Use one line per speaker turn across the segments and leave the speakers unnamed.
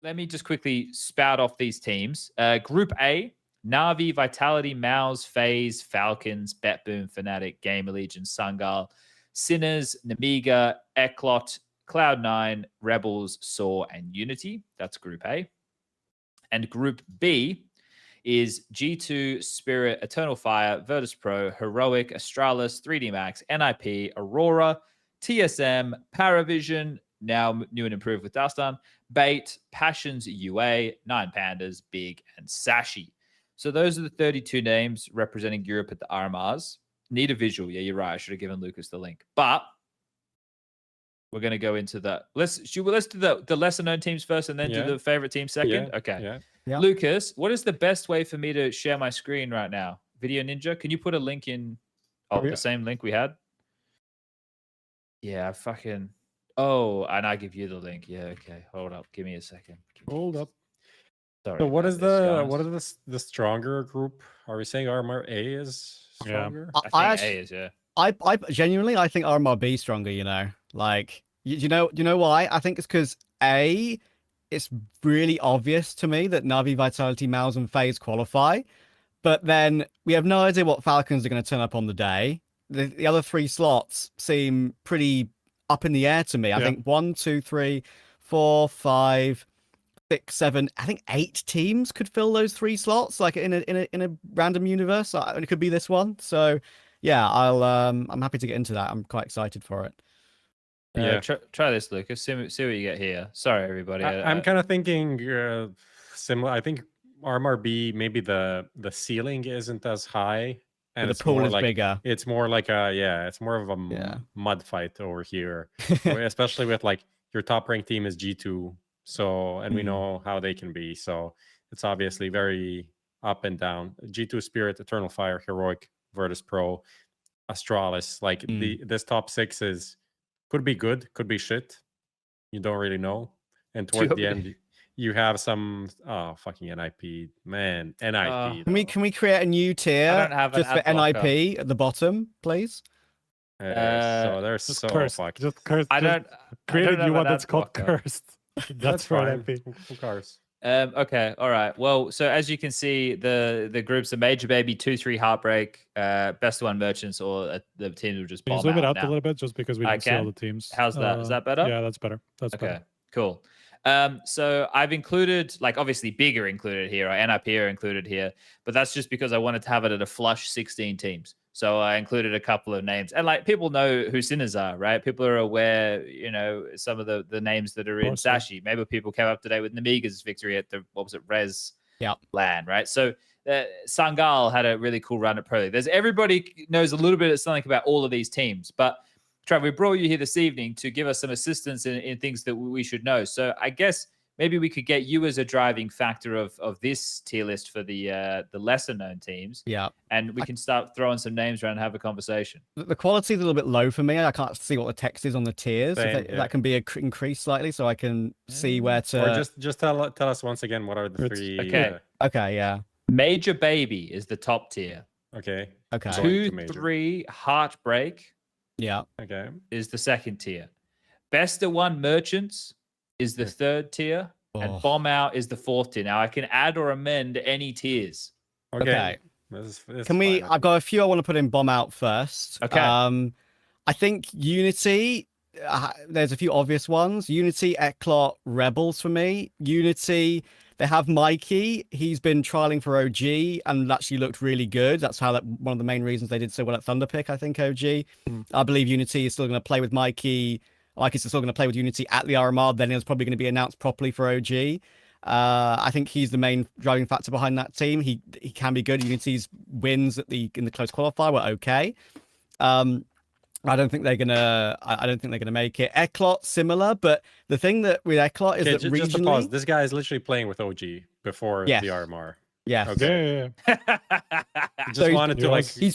let me just quickly spout off these teams. Group A, Na'Vi, Vitality, Mouse, FaZe, Falcons, BetBoom, Fnatic, Gamer Legion, Sungal, Sinners, Namiga, Eclot, Cloud9, Rebels, Saw, and Unity. That's Group A. And Group B is G2, Spirit, Eternal Fire, Virtus Pro, Heroic, Astralis, 3D Max, NIP, Aurora, TSM, Paravision, now new and improved with Dastan, Bait, Passions, UA, Nine Pandas, Big, and Sashi. So those are the 32 names representing Europe at the RMRs. Need a visual. Yeah, you're right. I should have given Lucas the link. But we're going to go into the... Let's do the lesser-known teams first and then do the favorite team second? Okay. Yeah. Lucas, what is the best way for me to share my screen right now? Video Ninja, can you put a link in the same link we had? Yeah, fucking... Oh, and I give you the link. Yeah, okay. Hold up. Give me a second.
Hold up.
Sorry.
So what is the stronger group? Are we saying RMR A is stronger?
Yeah. I think A is, yeah.
I genuinely I think RMR B is stronger, you know. Like you know why? I think it's because A, it's really obvious to me that Na'Vi, Vitality, Mouse, and FaZe qualify. But then we have no idea what Falcons are going to turn up on the day. The other three slots seem pretty up in the air to me. I think 1, 2, 3, 4, 5, 6, 7. I think 8 teams could fill those 3 slots, like in a random universe. It could be this one. So yeah, I'm happy to get into that. I'm quite excited for it.
Try this, Lucas. See what you get here. Sorry, everybody.
I'm kind of thinking similar. I think RMRB, maybe the ceiling isn't as high. And
the pool is bigger.
It's more like it's more of a mud fight over here, especially with like your top ranked team is G2. So, and we know how they can be. So it's obviously very up and down. G2, Spirit, Eternal Fire, Heroic, Virtus Pro, Astralis. Like this top 6 could be good, could be shit. You don't really know. And toward the end, you have some fucking NIP, man. NIP.
Can we create a new tier just for NIP at the bottom, please?
So they're so fucked.
Just cursed.
I don't
create a new one that's called cursed. That's for NIP.
Who cares?
Okay, all right. Well, so as you can see, the groups are Major Baby, 2-3 Heartbreak, Best One Merchants, or the teams will just bomb out.
Can you zoom it out a little bit just because we didn't see all the teams?
How's that? Is that better?
Yeah, that's better. That's
okay.
Better.
Cool. So I've included, like, obviously Big are included here, or NIP are included here, but that's just because I wanted to have it at a flush 16 teams. So I included a couple of names, and like people know who Sinners are, right? People are aware, you know, some of the names that are in Sashi. Maybe people came up today with Namiga's victory at the Res LAN, right? So Sangal had a really cool run at Pro League. Everybody knows a little bit of something about all of these teams, but Trav, we brought you here this evening to give us some assistance in things that we should know. So I guess maybe we could get you as a driving factor of this tier list for the lesser known teams.
Yeah.
And we can start throwing some names around and have a conversation.
The quality is a little bit low for me. I can't see what the text is on the tiers. That can be increased slightly so I can see where to...
Or just tell us once again what are the 3...
Okay, yeah.
Major Baby is the top tier.
Okay.
2-3 Heartbreak.
Yeah.
Okay.
Is the second tier. Best of One Merchants is the third tier. And Bomb Out is the fourth tier. Now I can add or amend any tiers.
Okay.
This can we? I've got a few I want to put in Bomb Out first.
Okay.
I think Unity. There's a few obvious ones. Unity, Eclot, Rebels for me. Unity. They have Mikey. He's been trialing for OG and actually looked really good. That's one of the main reasons they did so well at Thunderpick, I think, OG. I believe Unity is still going to play with Mikey. Mikey's still going to play with Unity at the RMR. Then it's probably going to be announced properly for OG. I think he's the main driving factor behind that team. He can be good. Unity's wins in the close qualifier were okay. I don't think they're gonna make it. Eclot similar, but the thing that with Eclot is that regionally... Just to pause,
this guy is literally playing with OG before the RMR.
Yes.
Okay. Just wanted to
he's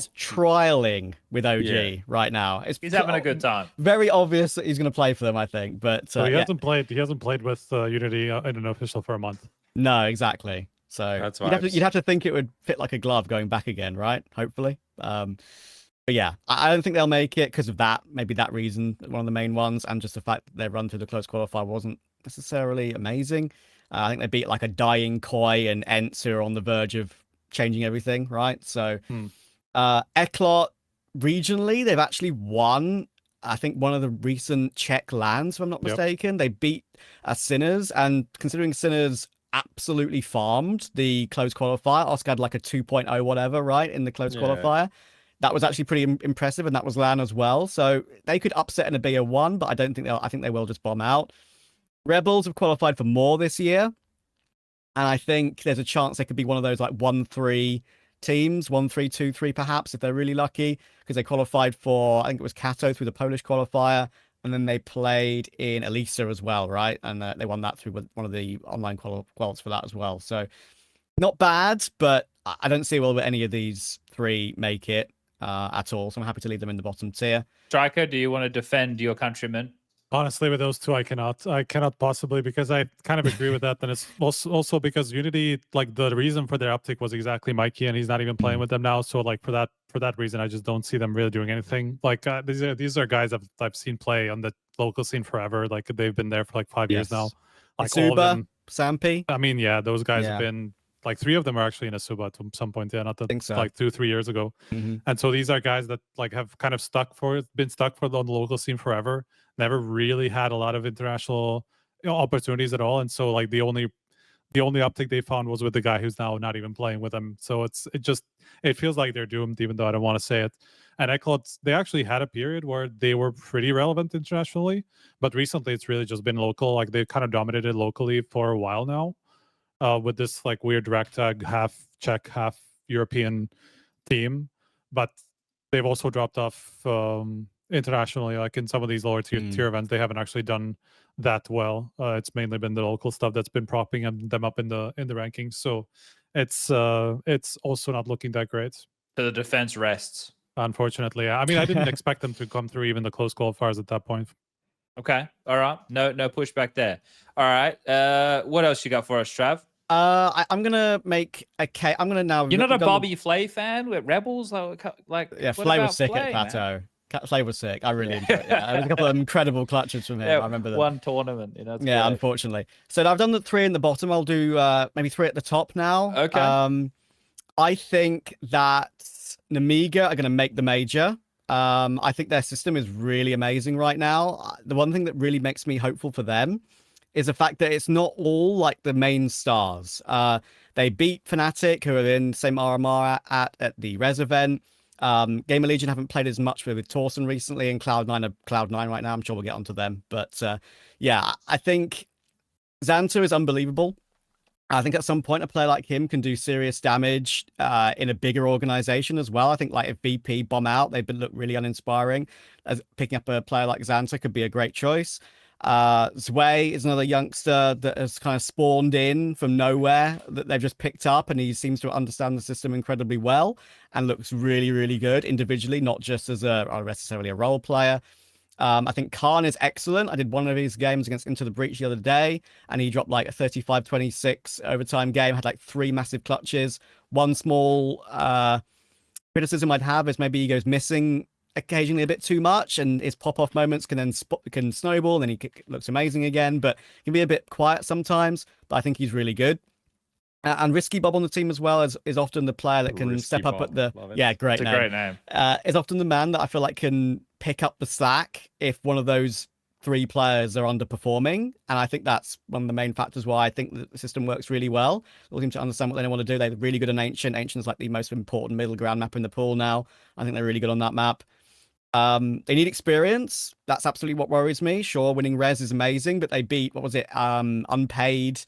trialing with OG right now.
He's having a good time.
Very obvious that he's going to play for them, I think. But
he hasn't played. He hasn't played with Unity in an official for a month.
No, exactly. So you'd have to think it would fit like a glove going back again, right? Hopefully. But yeah, I don't think they'll make it because of that. Maybe that reason, one of the main ones, and just the fact that their run through the close qualifier wasn't necessarily amazing. I think they beat like a dying Koi and Ents who are on the verge of changing everything, right? So Eklot, regionally, they've actually won, I think, one of the recent Czech lands, if I'm not mistaken. They beat Sinners, and considering Sinners absolutely farmed the close qualifier, Oscar had like a 2.0 whatever, right, in the close qualifier. That was actually pretty impressive, and that was LAN as well. So they could upset in a BO1, but I don't think I think they will just bomb out. Rebels have qualified for more this year, and I think there's a chance they could be one of those like 1-3 teams, 1-3, 2-3 perhaps, if they're really lucky, because they qualified for, I think it was Kato through the Polish qualifier, and then they played in Elisa as well, right? And they won that through one of the online quals for that as well. So not bad, but I don't see will any of these three make it at all. So I'm happy to leave them in the bottom tier.
Striker, do you want to defend your countrymen?
Honestly, with those two, I cannot possibly, because I kind of agree with that. And it's also because Unity, like the reason for their uptick was exactly Mikey, and he's not even playing with them now. So like for that reason, I just don't see them really doing anything. Like these are guys I've seen play on the local scene forever. Like they've been there for like 5 years now. Like
Asuba,
all of them.
Sampi.
I mean, yeah, those guys have been like 3 of them are actually in Asuba at some point. Yeah, not that,
think so.
like 2-3 years ago. And so these are guys that like have kind of been stuck on the local scene forever. Never really had a lot of international opportunities at all, and so like the only uptick they found was with the guy who's now not even playing with them. So it feels like they're doomed, even though I don't want to say it. And Eklot, they actually had a period where they were pretty relevant internationally, but recently it's really just been local. Like they kind of dominated locally for a while now, with this like weird ragtag half Czech, half European team, but they've also dropped off internationally. Like in some of these lower tier events, they haven't actually done that well. It's mainly been the local stuff that's been propping them up in the rankings. So it's also not looking that great.
So the defense rests.
Unfortunately, I mean, I didn't expect them to come through even the close qualifiers at that point.
Okay, all right, no pushback there. All right, what else you got for us, Trav?
I'm gonna make a case. I'm gonna now.
You're not a Bobby Flay fan with Rebels, like
yeah, Flay was sick at Plateau. Flay was sick. I really enjoyed it. Yeah, there was a couple of incredible clutches from him. I remember that.
One tournament,
yeah,
great.
Unfortunately. So I've done the 3 in the bottom. I'll do maybe 3 at the top now.
Okay.
I think that Namiga are going to make the major. I think their system is really amazing right now. The one thing that really makes me hopeful for them is the fact that it's not all like the main stars. They beat Fnatic, who are in the same RMR at the Res event. Gamer Legion haven't played as much with Torsen recently, and Cloud9 are Cloud9 right now. I'm sure we'll get onto them. But yeah, I think Xanta is unbelievable. I think at some point a player like him can do serious damage in a bigger organization as well. I think like if VP bomb out, they've been look really uninspiring. As picking up a player like Xanta could be a great choice. Zvej is another youngster that has kind of spawned in from nowhere that they've just picked up, and he seems to understand the system incredibly well and looks really, really good individually, not just as necessarily a role player. I think Khan is excellent. I did one of his games against Into the Breach the other day, and he dropped like a 35-26 overtime game, had like 3 massive clutches. One small criticism I'd have is maybe he goes missing occasionally a bit too much, and his pop-off moments can snowball, and then he looks amazing again, but can be a bit quiet sometimes. But I think he's really good. And Risky Bob on the team as well is often the player that can step up at the great name.
Great name.
Is often the man that I feel like can pick up the slack if one of those 3 players are underperforming, and I think that's one of the main factors why I think the system works really well. They seem to understand what they want to do. They're really good on Ancient. Ancient's like the most important middle ground map in the pool now. I think they're really good on that map. They need experience. That's absolutely what worries me. Sure, winning Res is amazing, but they beat, what was it, Unpaid,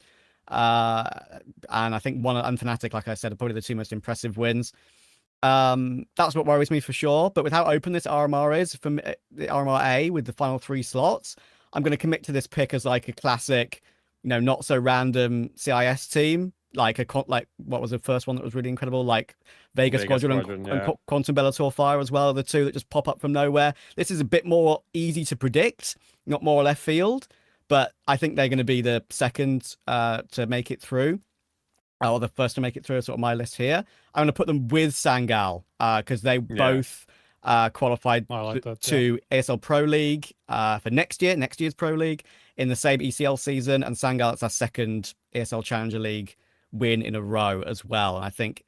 and I think one Unfnatic, like I said, are probably the 2 most impressive wins. That's what worries me for sure. But with how open this RMR is, from the RMR A with the final 3 slots, I'm going to commit to this pick as like a classic, not so random CIS team. Like what was the first one that was really incredible? Like Vegas Squadron and Quantum Bellator Fire as well, are the 2 that just pop up from nowhere. This is a bit more easy to predict, not more left field, but I think they're going to be the second to make it through, or the first to make it through. Sort of my list here. I'm going to put them with Sangal because they both qualified
that,
to ASL Pro League for next year's Pro League in the same ECL season. And Sangal, it's our second ESL Challenger League win in a row as well. And I think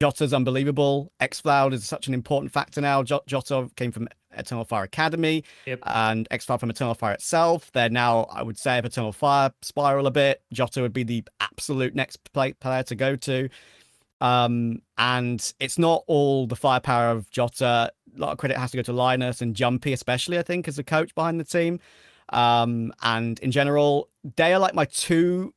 Jota's unbelievable. xFloud is such an important factor now. Jota came from Eternal Fire Academy, and xFloud from Eternal Fire itself. They're now, I would say, if Eternal Fire spiral a bit, Jota would be the absolute next player to go to. And it's not all the firepower of Jota. A lot of credit has to go to Linus and Jumpy, especially, I think, as a coach behind the team. And in general, they are like my two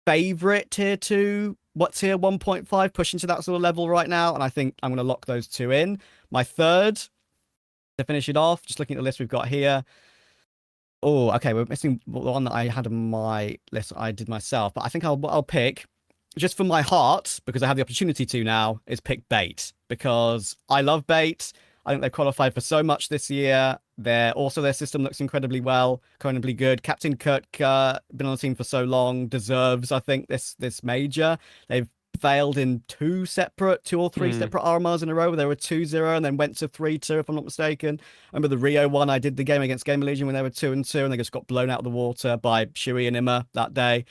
favorite tier tier 1.5, pushing to that sort of level right now. And I think I'm going to lock those two in. My third, to finish it off, just looking at the list we've got here. Oh, okay, we're missing the one that I had on my list I did myself. But I think I'll pick, just for my heart, because I have the opportunity to now, is pick Bait. Because I love Bait. I think they've qualified for so much this year. Their system looks incredibly good. Captain Kurtka, been on the team for so long, deserves, I think, this major. They've failed in two or three separate RMRs in a row, where they were 2-0 and then went to 3-2, if I'm not mistaken. I remember the Rio one, I did the game against Gamer Legion when they were 2-2, and they just got blown out of the water by Shui and Imma that day.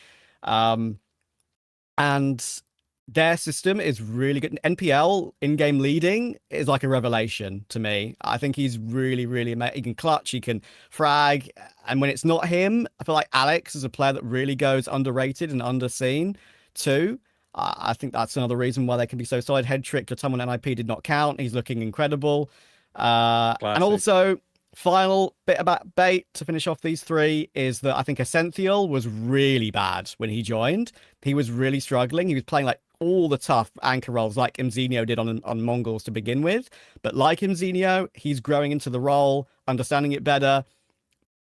And their system is really good. NPL in-game leading is like a revelation to me. I think he's really, really amazing. He can clutch, he can frag. And when it's not him, I feel like Alex is a player that really goes underrated and underseen too. I think that's another reason why they can be so solid. Head trick to someone NIP did not count. He's looking incredible. And also, final bit about Bait to finish off these three is that I think Essential was really bad when he joined. He was really struggling. He was playing like all the tough anchor roles like Mzinho did on Mongols to begin with. But like Mzinho, he's growing into the role, understanding it better,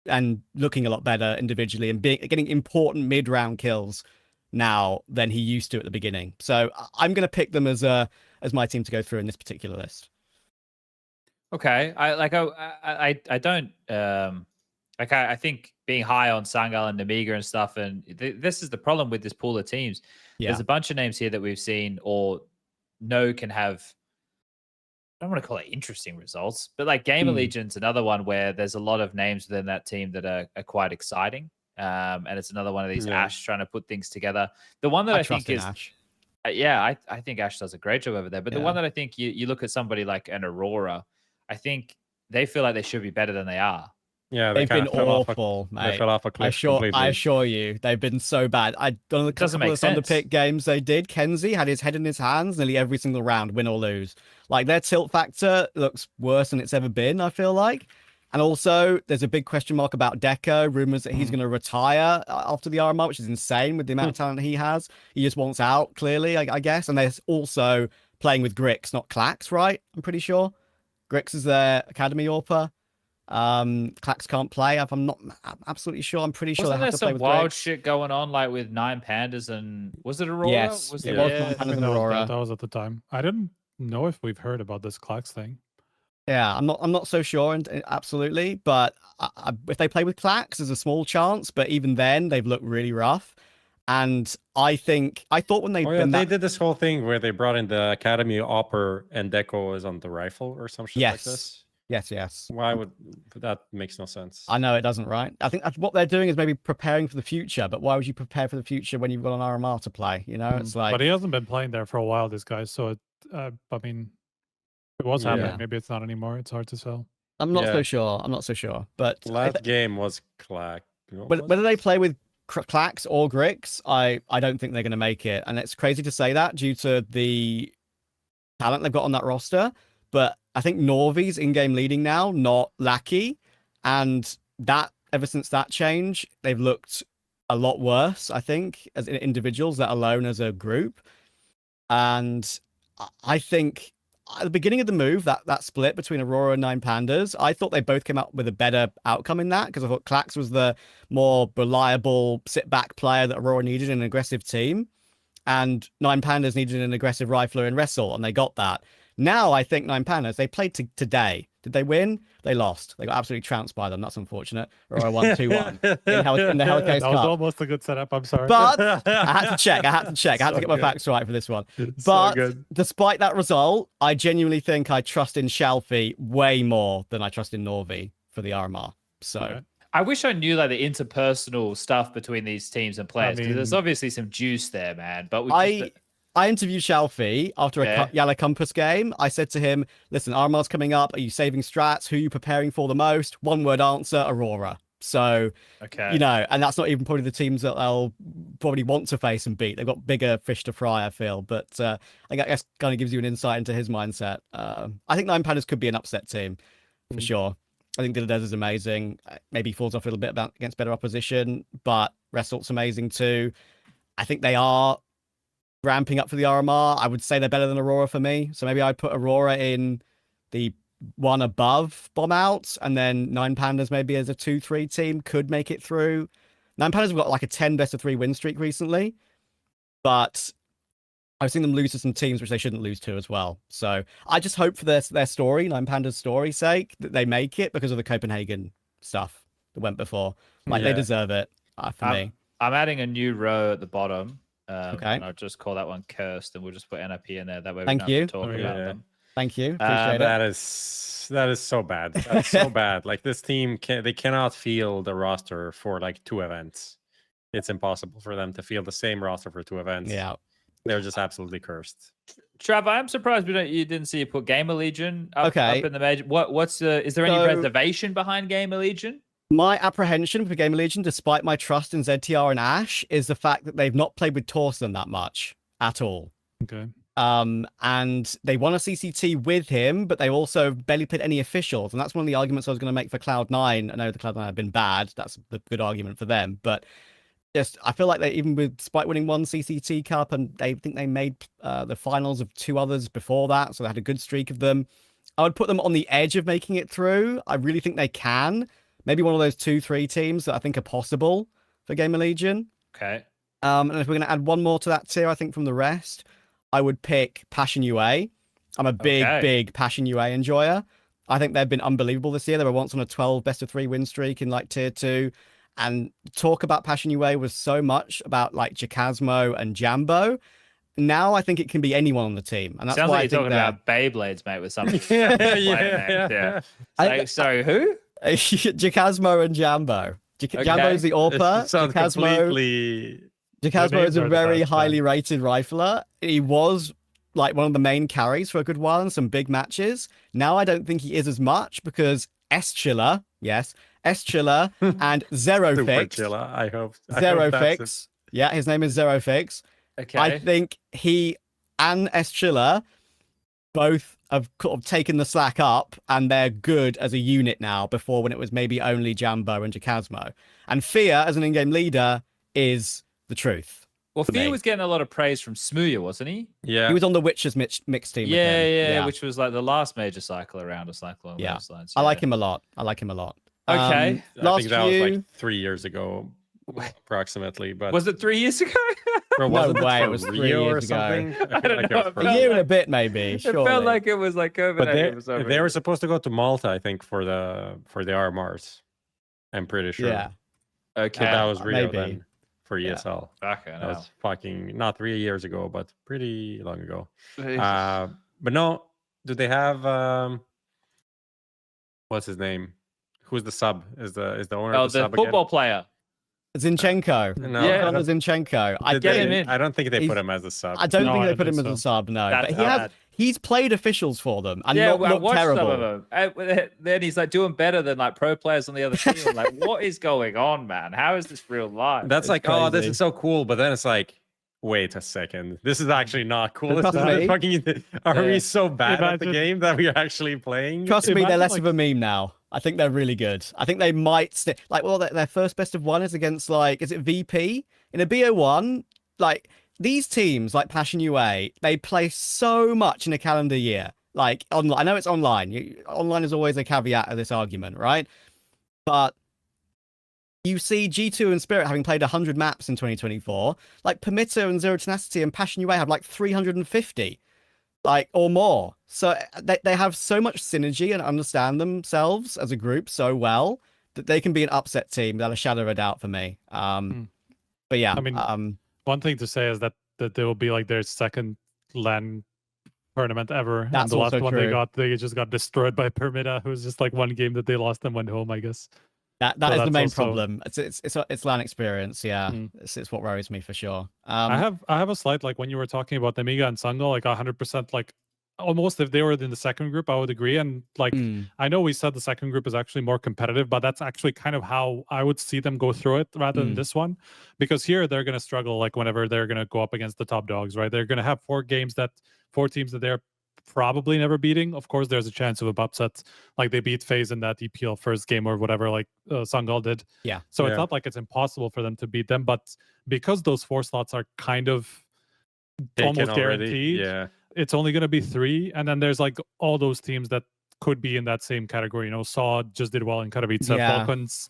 and looking a lot better individually, and getting important mid-round kills now than he used to at the beginning. So I'm going to pick them as my team to go through in this particular list.
Okay, I think being high on Sangal and Namiga and stuff, and this is the problem with this pool of teams. Yeah. There's a bunch of names here that we've seen or know can have, I don't want to call it interesting results, but like Gamer Legion's another one where there's a lot of names within that team that are quite exciting. And it's another one of these Ash trying to put things together. The one that I think is Ash. I think Ash does a great job over there. But the one that I think you look at somebody like an Aurora, I think they feel like they should be better than they are.
Yeah, they've been awful, mate.
They fell off a cliff completely.
I assure you, they've been so bad. I don't know the couple of Thunderpick games they did. Kenzie had his head in his hands nearly every single round, win or lose. Like, their tilt factor looks worse than it's ever been, I feel like. And also, there's a big question mark about Deco. Rumors that he's going to retire after the RMR, which is insane with the amount of talent he has. He just wants out, clearly, I guess. And there's also playing with Grix, not Clax, right? I'm pretty sure. Grix is their Academy AWPer. Clax can't play. I'm not absolutely sure. I'm pretty sure
they have to play
with
wild
Grix.
shit going on, like with 9 Pandas and was it Aurora?
Yes,
was
it was 9 Pandas and Aurora.
That was at the time. I didn't know if we've heard about this Clax thing.
Yeah, I'm not so sure, absolutely. But if they play with Clax, there's a small chance. But even then, they've looked really rough. And I thought when they
they did this whole thing where they brought in the Academy AWPer and Deco is on the rifle or some shit like this.
Yes.
Why would that? Makes no sense.
I know it doesn't, right? I think what they're doing is maybe preparing for the future. But why would you prepare for the future when you've got an RMR to play? You know, it's like.
But he hasn't been playing there for a while, this guy. So I mean. It was happening. Maybe it's not anymore. It's hard to tell.
I'm not so sure. But
last game was Clack.
Whether they play with Clax or Grix, I don't think they're going to make it. And it's crazy to say that due to the talent they've got on that roster. But I think Norvi's in-game leading now, not Lackey. And that ever since that change, they've looked a lot worse, I think, as individuals, let alone as a group. And I think at the beginning of the move, that split between Aurora and 9 Pandas, I thought they both came out with a better outcome in that, because I thought Clax was the more reliable sit-back player that Aurora needed in an aggressive team, and 9 Pandas needed an aggressive rifler in Wrestle, and they got that. Now I think Nine Pandas, they played today. Did they win? They lost. They got absolutely trounced by them. That's unfortunate. Or I won 2-1 in the Hellcase
That was
Cup.
almost a good setup. I'm sorry.
But I had to check. I had to get my facts right for this one. But despite that result, I genuinely think I trust in Shalfie way more than I trust in Norvi for the RMR. So
I wish I knew like the interpersonal stuff between these teams and players, because there's obviously some juice there, man. But
I interviewed Shalfie after a Yala Compass game. I said to him, listen, RMR's coming up. Are you saving strats? Who are you preparing for the most? One word answer, Aurora. So, you know, and that's not even probably the teams that they'll probably want to face and beat. They've got bigger fish to fry, I feel. But I guess kind of gives you an insight into his mindset. I think Nine Pandas could be an upset team for sure. I think Dildez is amazing. Maybe falls off a little bit against better opposition, but Ressalt's amazing too. I think they are ramping up for the RMR. I would say they're better than Aurora for me. So maybe I'd put Aurora in the one above Bomb Out, and then Nine Pandas maybe as a 2-3 team could make it through. Nine Pandas have got like a 10 best-of-3 win streak recently, but I've seen them lose to some teams which they shouldn't lose to as well. So I just hope for their story, Nine Pandas' story's sake, that they make it because of the Copenhagen stuff that went before. Like they deserve it for me.
I'm adding a new row at the bottom.
And
I'll just call that one cursed, and we'll just put NIP in there. That way we
Thank
don't
you.
have to talk about them.
Thank you. Appreciate it.
That is so bad. That's so bad. Like this team they cannot field the roster for like 2 events. It's impossible for them to field the same roster for 2 events.
Yeah.
They're just absolutely cursed.
Trav, I'm surprised you didn't see you put Gamer Legion up in the major. Is there any reservation behind Gamer Legion?
My apprehension for Gamer Legion, despite my trust in ZTR and Ash, is the fact that they've not played with Torsten that much at all.
Okay.
And they won a CCT with him, but they also barely played any officials. And that's one of the arguments I was going to make for Cloud9. I know the Cloud9 have been bad. That's the good argument for them. But I feel like they, even despite winning 1 CCT Cup, and they think they made the finals of 2 others before that. So they had a good streak of them. I would put them on the edge of making it through. I really think they can. Maybe one of those 2-3 teams that I think are possible for Gamer Legion.
Okay.
And if we're going to add one more to that tier, I think from the rest, I would pick Passion UA. I'm a big Passion UA enjoyer. I think they've been unbelievable this year. They were once on a 12 best-of-3 win streak in like tier 2. And talk about Passion UA was so much about like Jacasmo and Jambo. Now I think it can be anyone on the team. And that's
sounds
why
like you're talking about Beyblades, mate, with something. Sorry, who?
Jacasmo and Jambo. Jambo is the AWPer. Jacasmo is a very highly rated rifler. He was like one of the main carries for a good while in some big matches. Now I don't think he is as much because S-Chiller, S-Chiller and Zerofix.
I hope.
Zerofix. Yeah, his name is Zerofix.
Okay.
I think he and S-Chiller both have kind of taken the slack up, and they're good as a unit now, before when it was maybe only Jambo and Jacasmo. And Fear, as an in-game leader, is the truth.
Well, Fear was getting a lot of praise from smooya, wasn't he?
Yeah.
He was on the Witcher's mixed team.
Yeah, which was like the last major cycle around a cycle along those lines.
I like him a lot.
Okay.
I think that was like 3 years ago, approximately. But
was it 3 years ago?
No way, it was 3 years ago.
I don't know.
A year and a bit, maybe.
It felt like it was like COVID.
But they were supposed to go to Malta, I think, for the RMRs. I'm pretty sure.
Yeah.
Okay.
So that was Rio
maybe.
then for ESL.
Okay,
that was fucking not 3 years ago, but pretty long ago. But no, do they have what's his name? Who's the sub? Is the owner of the sub
football player?
Zinchenko.
No,
yeah,
Zinchenko.
I get him in. I don't think they put him as a sub.
I don't think they put him as a sub. No, but he's played officials for them, and
I
not
watched
terrible.
Some of them. Then he's like doing better than like pro players on the other team. I'm like, what is going on, man? How is this real life?
That's like, crazy. Oh, this is so cool. But then it's like, wait a second, this is actually not cool. This is fucking. Are we so bad at the game that we're actually playing?
Trust me, they're less of a meme now. I think they're really good. I think they might their first best of 1 is against is it VP in a BO1? Like these teams, like Passion UA, they play so much in a calendar year. Like online, I know it's online. Online is always a caveat of this argument, right? But you see G2 and Spirit having played 100 maps in 2024. Like Permitter and Zero Tenacity and Passion UA have like 350. like, or more. So they have so much synergy and understand themselves as a group so well that they can be an upset team without a shadow of a doubt for me. But yeah,
I mean, one thing to say is that they will be like their second LAN tournament ever, and the last one they just got destroyed by Permita. It was just like one game that they lost and went home, I guess.
That is the main problem. It's LAN experience. Yeah, it's what worries me for sure.
I have a slight, like, when you were talking about Nemiga and Sungal, like 100%, like almost if they were in the second group, I would agree. And like I know we said the second group is actually more competitive, but that's actually kind of how I would see them go through it rather than this one, because here they're going to struggle, like whenever they're going to go up against the top dogs, right? They're going to have four teams that they're probably never beating. Of course, there's a chance of a upset, like they beat FaZe in that EPL first game or whatever, like Sungal did.
Yeah.
So it's not like it's impossible for them to beat them, but because those 4 slots are kind of almost guaranteed, it's only going to be 3, and then there's like all those teams that could be in that same category. You know, Saw just did well in Katowice. Falcons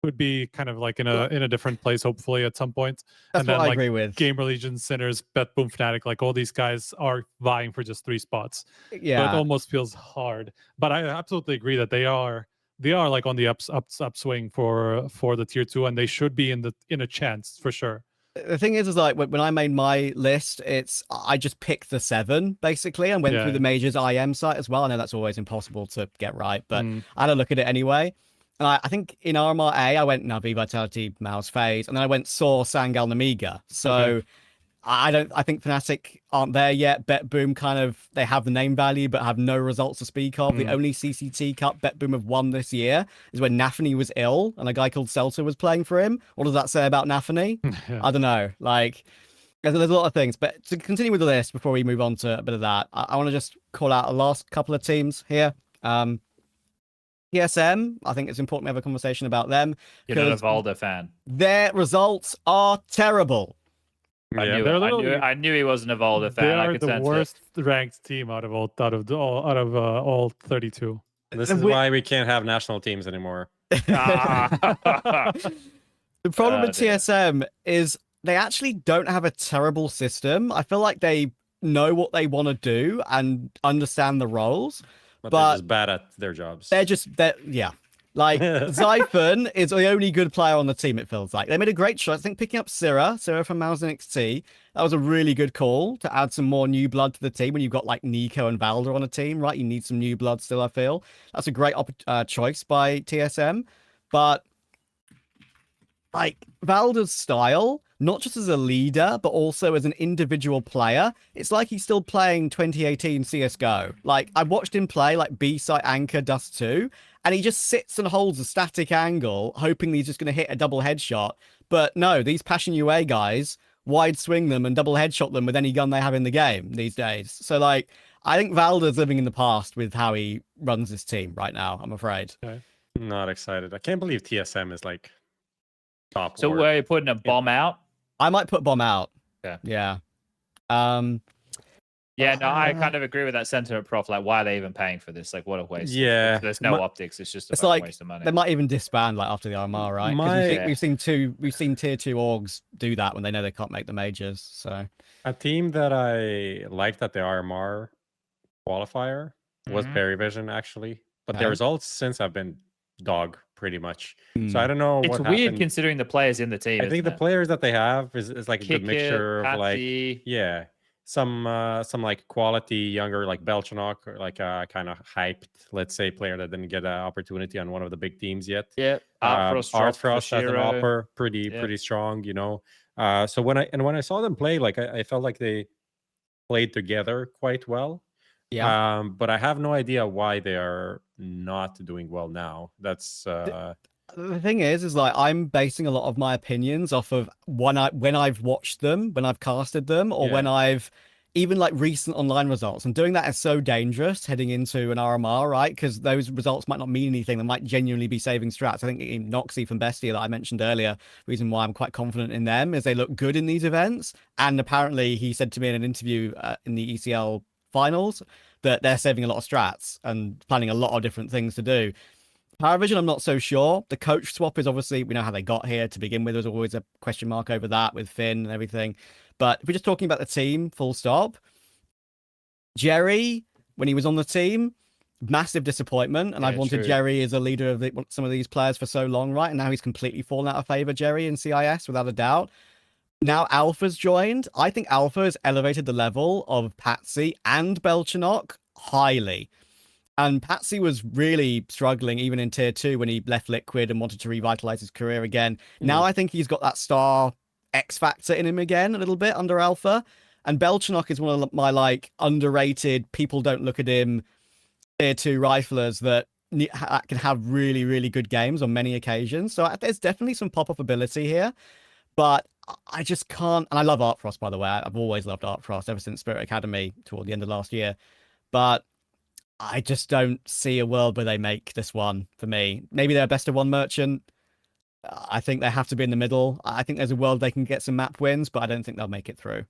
could be kind of like in a different place, hopefully at some point.
That's
and then,
what I
like,
agree with.
Gamer Legion, Sinners, Bet Boom Fnatic, like all these guys are vying for just 3 spots.
Yeah,
so it almost feels hard. But I absolutely agree that they are like on the upswing for the tier 2, and they should be in a chance for sure.
The thing is like when I made my list, I just picked the 7 basically and went through the Majors IM site as well. I know that's always impossible to get right, but I had a look at it anyway. And I think in RMR A, I went Na'Vi, Vitality, Mouse, FaZe, and then I went Saw, Sangal, Nemiga. So I think Fnatic aren't there yet. Bet Boom kind of, they have the name value, but have no results to speak of. The only CCT Cup Bet Boom have won this year is when Nafany was ill and a guy called Seltzer was playing for him. What does that say about Nafany? I don't know. Like, there's a lot of things. But to continue with the list before we move on to a bit of that, I want to just call out a last couple of teams here. TSM, I think it's important we have a conversation about them.
You're not a Valda fan.
Their results are terrible.
I knew he wasn't a Valda fan.
They are the worst ranked team out of all 32.
This is why we can't have national teams anymore.
The problem with TSM is they actually don't have a terrible system. I feel like they know what they want to do and understand the roles.
But they're just bad at their jobs.
Like Zyphon is the only good player on the team, it feels like. They made a great choice. I think picking up Syrah from Mouse NXT, that was a really good call to add some more new blood to the team when you've got like Nico and Valda on a team, right? You need some new blood still, I feel. That's a great choice by TSM. But like Valda's style, not just as a leader, but also as an individual player, it's like he's still playing 2018 CSGO. Like, I watched him play like B-site Anchor Dust 2, and he just sits and holds a static angle, hoping he's just going to hit a double headshot. But no, these Passion UA guys wide swing them and double headshot them with any gun they have in the game these days. So, like, I think Valda's living in the past with how he runs his team right now, I'm afraid.
Okay. Not excited. I can't believe TSM is like top.
So were you putting a bomb out?
I might put bomb out.
Yeah.
Yeah.
No, I kind of agree with that sentiment, Prof. Like, why are they even paying for this? Like, what a waste.
Yeah.
There's no optics. It's just a waste of money.
They might even disband like after the RMR, right? We've seen tier 2 orgs do that when they know they can't make the majors. So
a team that I liked at the RMR qualifier was Berry Vision, actually, but their results since have been dog pretty much. So I don't know.
It's
what
weird
happened.
Considering the players in the team.
I think the players that they have is like a good mixture of
Patsy.
like some like quality younger like Belchanok or like a kind of hyped, let's say, player that didn't get an opportunity on one of the big teams yet.
Yeah,
Artfrost as an offer, pretty strong, you know. So when I saw them play, like I felt like they played together quite well.
Yeah.
But I have no idea why they are not doing well now. That's
the thing is like I'm basing a lot of my opinions off of when I've watched them, when I've casted them, or when I've even like recent online results. And doing that is so dangerous heading into an RMR, right? Because those results might not mean anything. They might genuinely be saving strats. I think Noxy from Bestia that I mentioned earlier, reason why I'm quite confident in them is they look good in these events. And apparently he said to me in an interview in the ECL finals that they're saving a lot of strats and planning a lot of different things to do. Paravision, I'm not so sure. The coach swap is obviously, we know how they got here to begin with. There's always a question mark over that with Finn and everything. But if we're just talking about the team, full stop, Jerry, when he was on the team, massive disappointment. And I've wanted
true.
Jerry as a leader of some of these players for so long, right? And now he's completely fallen out of favor, Jerry, in CIS, without a doubt. Now Alpha's joined. I think Alpha has elevated the level of Patsy and Belchanok highly. And Patsy was really struggling even in tier 2 when he left Liquid and wanted to revitalize his career again. Now I think he's got that star X factor in him again a little bit under Alpha. And Belchanok is one of my like underrated, people don't look at him tier 2 riflers that can have really, really good games on many occasions. So there's definitely some pop-up ability here. But I just can't, and I love Art Frost, by the way. I've always loved Art Frost ever since Spirit Academy toward the end of last year. But I just don't see a world where they make this one for me. Maybe they're best of one merchant. I think they have to be in the middle. I think there's a world they can get some map wins, but I don't think they'll make it through.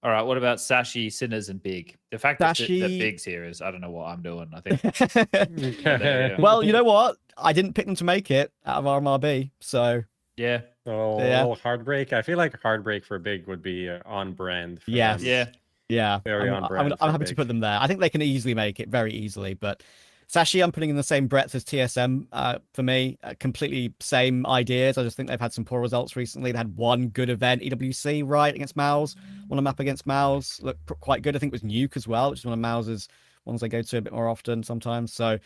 All right, what about Sashi, Sinners, and Big? The fact that Big's here is, I don't know what I'm doing. I think.
Well, you know what? I didn't pick them to make it out of RMRB, so
yeah.
Oh, Heartbreak. I feel like Heartbreak for Big would be on brand.
Yes.
Them.
Yeah.
Very on brand.
I'm happy to put them there. I think they can easily make it, very easily. But Sashi, I'm putting in the same breadth as TSM for me. Completely same ideas. I just think they've had some poor results recently. They had one good event, EWC, right, against Mouse. One a map against Mouse. Looked quite good. I think it was Nuke as well, which is one of Mouse's ones they go to a bit more often sometimes. So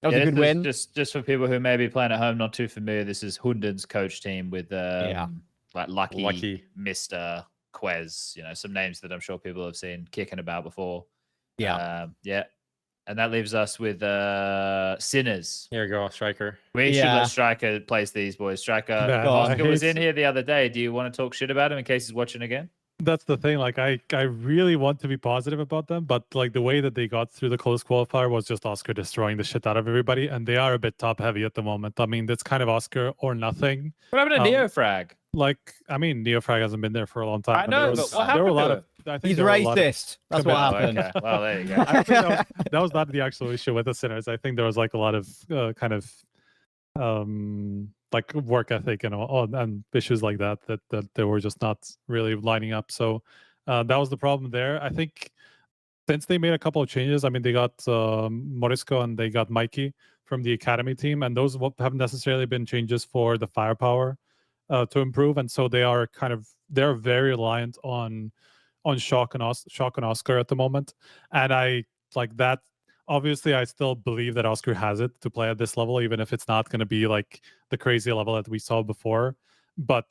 that was a good win.
Just for people who may be playing at home, not too familiar, this is Hunden's coach team with like Lucky, Mr. Quez, some names that I'm sure people have seen kicking about before. And that leaves us with Sinners.
Here you go, Striker.
We should let Striker place these boys. Striker, Oscar was in here the other day. Do you want to talk shit about him in case he's watching again?
That's the thing. Like, I really want to be positive about them, but like the way that they got through the close qualifier was just Oscar destroying the shit out of everybody, and they are a bit top heavy at the moment. I mean, that's kind of Oscar or nothing.
What happened to Neofrag?
Like, I mean, Neofrag hasn't been there for a long time.
I know, but what happened to him?
He's racist. That's what happened.
Okay. Well, there you go.
I think that was not the actual issue with the Sinners. I think there was like a lot of kind of like work ethic and issues like that they were just not really lining up. So that was the problem there. I think since they made a couple of changes, I mean, they got Morisco and they got Mikey from the academy team, and those haven't necessarily been changes for the firepower to improve. And so they're very reliant on Shock and Oscar at the moment. And I like that. Obviously, I still believe that Oscar has it to play at this level, even if it's not going to be like the crazy level that we saw before. But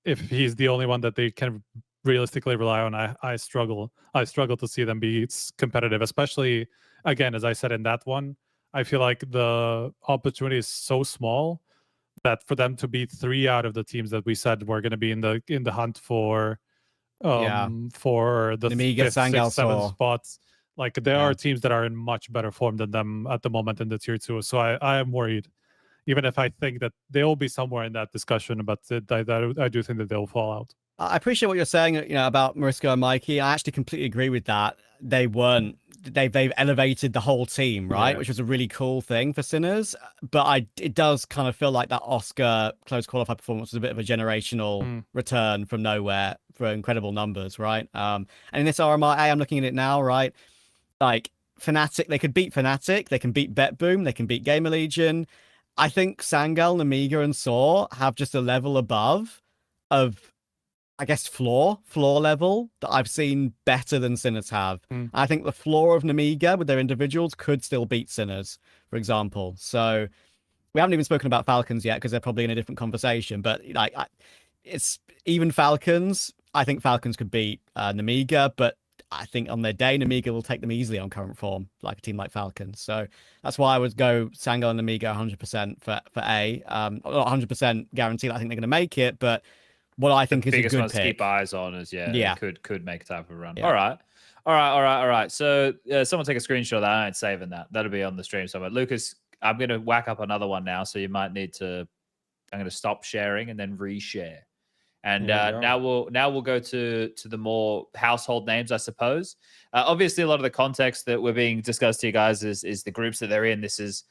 if he's the only one that they can realistically rely on, I struggle to see them be competitive, especially, again, as I said in that one, I feel like the opportunity is so small that for them to beat 3 out of the teams that we said were going to be in the hunt for the
Amiga,
5th, 6th, 7th spots. Like, there are teams that are in much better form than them at the moment in the tier 2. So I am worried, even if I think that they will be somewhere in that discussion, but I do think that they'll fall out.
I appreciate what you're saying, about Morisco and Mikey. I actually completely agree with that. They've elevated the whole team, right? Which was a really cool thing for Sinners. But it does kind of feel like that Oscar close qualified performance was a bit of a generational return from nowhere for incredible numbers, right? And in this RMRA, I'm looking at it now, right? Like, Fnatic, they could beat Fnatic, they can beat BetBoom, they can beat Gamer Legion. I think Sangal, Namiga, and Saw have just a level above of, I guess, floor level that I've seen better than Sinners have. I think the floor of Namiga with their individuals could still beat Sinners, for example. So we haven't even spoken about Falcons yet because they're probably in a different conversation. But like, it's even Falcons. I think Falcons could beat Namiga, but I think on their day, Namiga will take them easily on current form, like a team like Falcons. So that's why I would go Sangal and Namiga 100% for A. Not 100% guaranteed I think they're going to make it, but what I think is a good
ones
pick.
To keep eyes on is could make a type of run.
Yeah.
All right. So someone take a screenshot of that. I ain't saving that. That'll be on the stream somewhere. Lucas, I'm going to whack up another one now, so you might need to. I'm going to stop sharing and then reshare. And now we'll go to the more household names, I suppose. Obviously, a lot of the context that we're being discussed to you guys is the groups that they're in. This is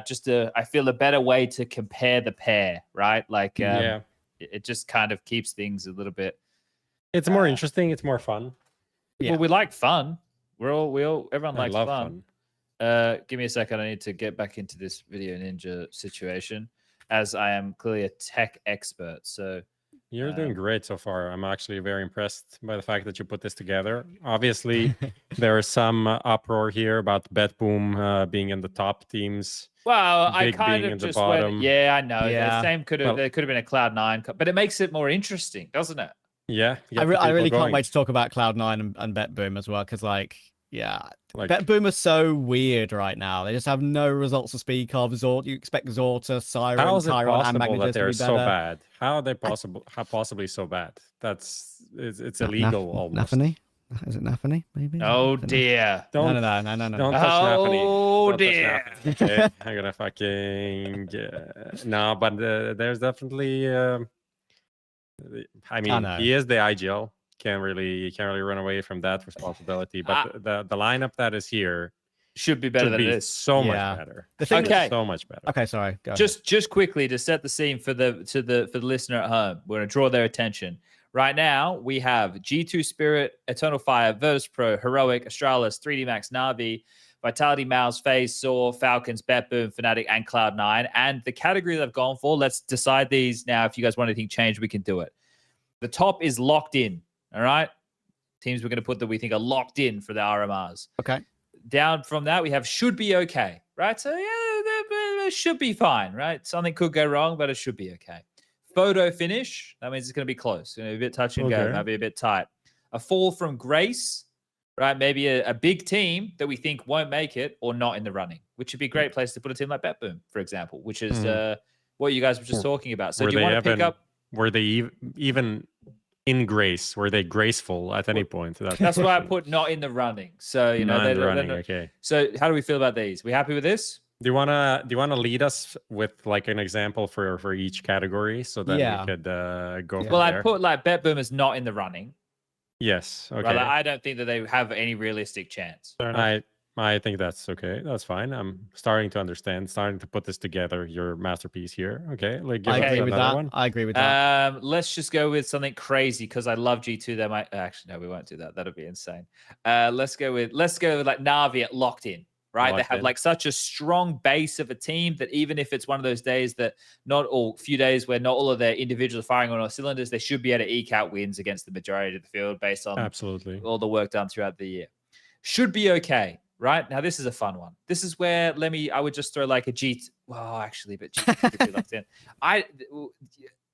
just I feel a better way to compare the pair, right? Like, it just kind of keeps things a little bit.
It's more interesting. It's more fun.
Well, we like fun. Everyone likes
love
fun. Give me a second. I need to get back into this Video Ninja situation, as I am clearly a tech expert. So
you're doing great so far. I'm actually very impressed by the fact that you put this together. Obviously, there is some uproar here about BetBoom being in the top teams.
Well, I
Big
kind
being
of
in
just
the bottom.
went, yeah, I know.
Yeah.
The same there could have been a Cloud9, but it makes it more interesting, doesn't it?
Yeah,
I really can't wait to talk about Cloud9 and BetBoom as well, because BetBoom are so weird right now. They just have no results to speak of. You expect Zorta, Siren,
How is it
Tyron, and
possible
Magnus
that
to
they're
be
so
better.
bad? How are they possibly so bad? It's illegal almost.
Nafany? Is it Nafany? Maybe.
Oh dear!
Don't
No.
Don't touch Nafany.
Oh
Don't touch
dear!
Nafany, okay? I'm gonna fucking no, but there's definitely. I mean,
know.
he is the IGL. Can't really run away from that responsibility. But the lineup that is here
should be better than it is.
So much
Yeah.
better.
The thing
Okay.
So much better.
Okay, sorry. Go ahead.
Just quickly to set the scene for the listener at home, we're gonna draw their attention. Right now, we have G2 Spirit, Eternal Fire, Virtus Pro, Heroic, Astralis, 3D Max, Na'Vi, Vitality, Mouse, FaZe, Saw, Falcons, BetBoom, Fnatic, and Cloud9. And the category that I've gone for, let's decide these now. If you guys want anything changed, we can do it. The top is locked in. All right. Teams we're going to put that we think are locked in for the RMRs.
Okay.
Down from that, we have should be okay. Right. So, yeah, it should be fine. Right. Something could go wrong, but it should be okay. Photo finish. That means it's going to be close. It's going to be a bit touch and go. Maybe a bit tight. A fall from grace. Right. Maybe a big team that we think won't make it or not in the running, which would be a great place to put a team like BetBoom, for example, which is what you guys were just talking about. So do you want to pick up?
Were they even in grace? Were they graceful at any point?
That's why I put not in the running. So
not running. Okay.
So how do we feel about these? We happy with this?
Do you wanna lead us with like an example for each category so that we could go?
Well, I put like BetBoom is not in the running.
Yes. Okay.
Right? Like, I don't think that they have any realistic chance.
I think that's okay. That's fine. I'm starting to understand, starting to put this together. Your masterpiece here. Okay. Like,
I agree with that. I agree with that.
Let's just go with something crazy because I love G2. They might actually no, we won't do that. That'll be insane. Let's go with like Na'Vi at locked in. Right. They have like such a strong base of a team that even if it's one of those days that few days where not all of their individuals are firing on all cylinders, they should be able to eke out wins against the majority of the field based on all the work done throughout the year. Should be okay. Right now, this is a fun one. This is where I would just throw like a G. Well, actually, but G2 locked in.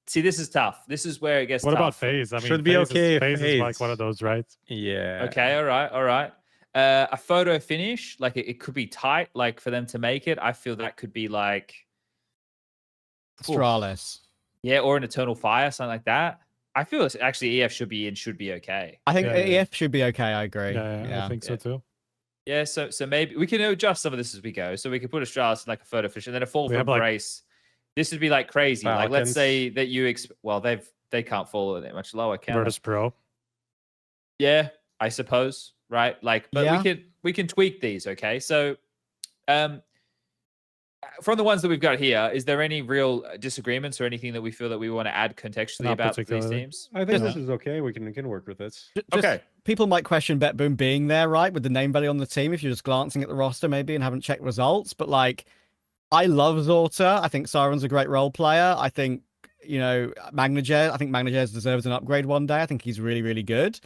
See, this is tough. This is where it gets.
What
tough.
About FaZe? I mean,
should be okay.
FaZe is like one of those, right?
Yeah.
Okay. All right. A photo finish, like it could be tight, like for them to make it. I feel that could be like
Astralis.
Yeah, or an Eternal Fire, something like that. I feel actually EF should be okay.
I think EF should be okay. I agree.
Yeah. I think so too.
Yeah, so maybe we can adjust some of this as we go. So we could put Astralis in like a photo finish and then a fall from grace. This would be like crazy.
Falcons.
Like let's say that they can't fall that much lower.
Virtus Pro.
Yeah, I suppose. Right. Like, but we can tweak these. Okay. So from the ones that we've got here, is there any real disagreements or anything that we feel that we want to add contextually about these teams?
I think this is okay. We can work with this.
Okay.
People might question BetBoom being there, right, with the name value on the team if you're just glancing at the roster maybe and haven't checked results. But like, I love Zorta. I think Siren's a great role player. I think, Magnajez. I think Magnajez deserves an upgrade one day. I think he's really, really good.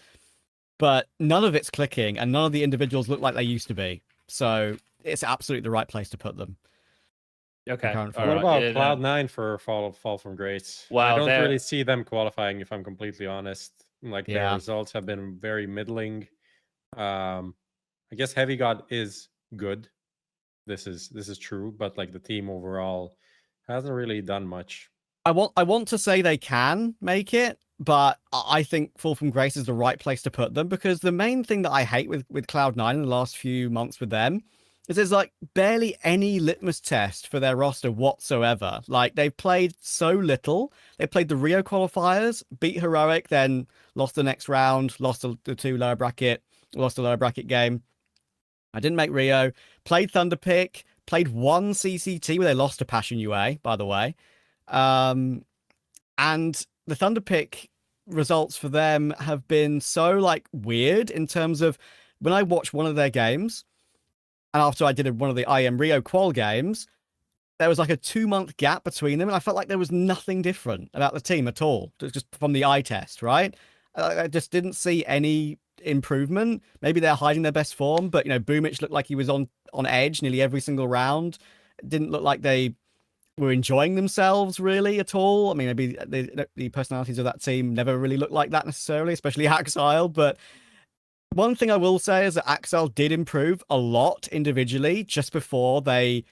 But none of it's clicking and none of the individuals look like they used to be. So it's absolutely the right place to put them.
Okay.
What about Cloud9 for fall from grace?
Wow,
I don't really see them qualifying, if I'm completely honest. Like their results have been very middling. I guess Heavy God is good. This is true, but like the team overall hasn't really done much.
I want to say they can make it, but I think Fall from Grace is the right place to put them because the main thing that I hate with Cloud9 in the last few months with them is there's like barely any litmus test for their roster whatsoever. Like they've played so little. They played the Rio qualifiers, beat Heroic, then lost the next round, lost the two lower bracket, lost the lower bracket game. I didn't make Rio. Played Thunderpick, played one CCT where they lost to Passion UA, by the way. And the Thunderpick results for them have been so like weird in terms of when I watched one of their games, and after I did one of the IM Rio qual games, there was like a 2-month gap between them, and I felt like there was nothing different about the team at all, just from the eye test, right? I just didn't see any improvement. Maybe they're hiding their best form, but Boomich looked like he was on edge nearly every single round. It didn't look like they were enjoying themselves really at all. I mean, maybe the personalities of that team never really looked like that necessarily, especially Axile. But one thing I will say is that Axile did improve a lot individually just before they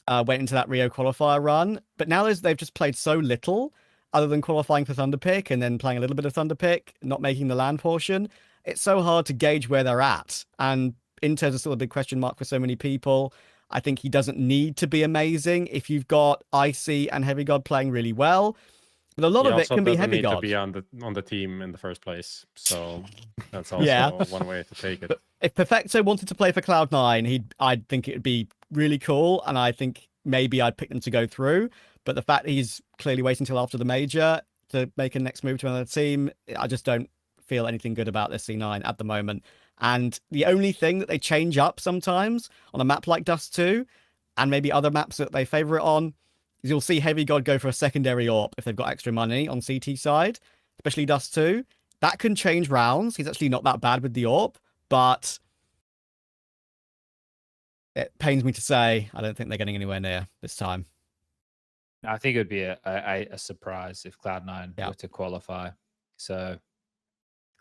went into that Rio qualifier run. But now they've just played so little, other than qualifying for Thunderpick and then playing a little bit of Thunderpick, not making the land portion. It's so hard to gauge where they're at. And Inter's still a big question mark for so many people. I think he doesn't need to be amazing if you've got Icy and Heavy God playing really well. But a lot of it can be Heavy God.
To be on the team in the first place, so that's also one way to take it.
If Perfecto wanted to play for Cloud9, I'd think it'd be really cool, and I think maybe I'd pick them to go through. But the fact he's clearly waiting until after the major to make a next move to another team, I just don't feel anything good about this C9 at the moment. And the only thing that they change up sometimes on a map like Dust 2, and maybe other maps that they favor it on, is you'll see Heavy God go for a secondary AWP if they've got extra money on CT side, especially Dust 2. That can change rounds. He's actually not that bad with the AWP, but it pains me to say I don't think they're getting anywhere near this time.
I think it would be a surprise if Cloud9 were to qualify. So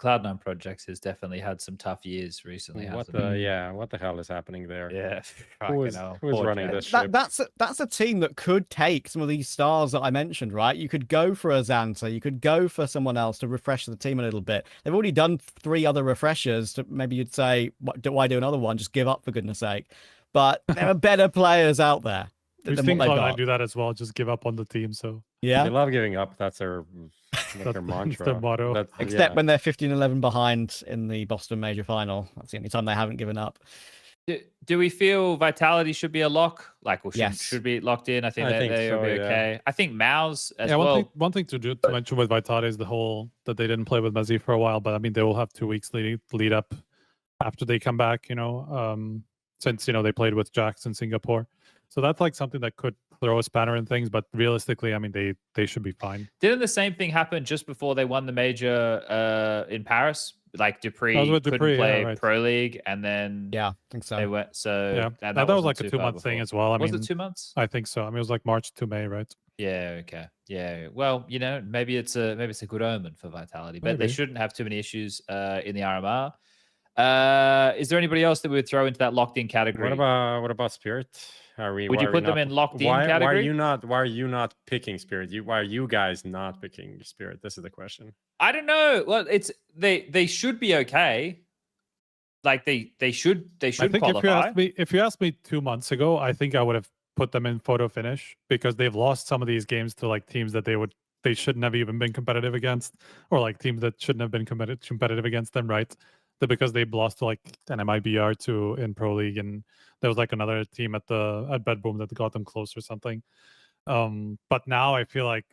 Cloud9 Projects has definitely had some tough years recently.
What the hell is happening there?
Yeah,
who is running this ship?
That's a team that could take some of these stars that I mentioned, right? You could go for a Xanta, you could go for someone else to refresh the team a little bit. They've already done 3 other refreshers. Maybe you'd say, why do another one? Just give up for goodness sake. But there are better players out there.
I think Cloud9 do that as well. Just give up on the team. So
yeah,
they love giving up. That's their mantra.
Their motto.
Except when they're 15-11 behind in the Boston Major Final. That's the only time they haven't given up.
Do we feel Vitality should be a lock? Like, or
yes.
should be locked in? I think they'll be okay. I think Mouse as
well. One thing to mention with Vitality is the whole that they didn't play with Mezzi for a while, but I mean they will have 2 weeks lead up after they come back. Since they played with Jax in Singapore. So that's like something that could throw a spanner in things, but realistically, I mean, they should be fine.
Didn't the same thing happen just before they won the major in Paris? Like dupreeh couldn't play Pro League, and then
I think so.
They went
that was like a 2-month thing as well.
Was it 2 months?
I think so. I mean, it was like March to May, right?
Yeah. Okay. Yeah. Well, maybe it's a good omen for Vitality, but they shouldn't have too many issues in the RMR. Is there anybody else that we would throw into that locked in category?
What about Spirit?
Would you put them in locked in category?
Why are you not picking Spirit? Why are you guys not picking Spirit? This is the question.
I don't know. Well, it's they should be okay. Like they should
I think
qualify.
If you asked me 2 months ago, I think I would have put them in photo finish because they've lost some of these games to like teams that they shouldn't have even been competitive against, or like teams that shouldn't have been competitive against them, right? Because they lost to like an MIBR in Pro League, and there was like another team at Bedboom that got them close or something. But now I feel like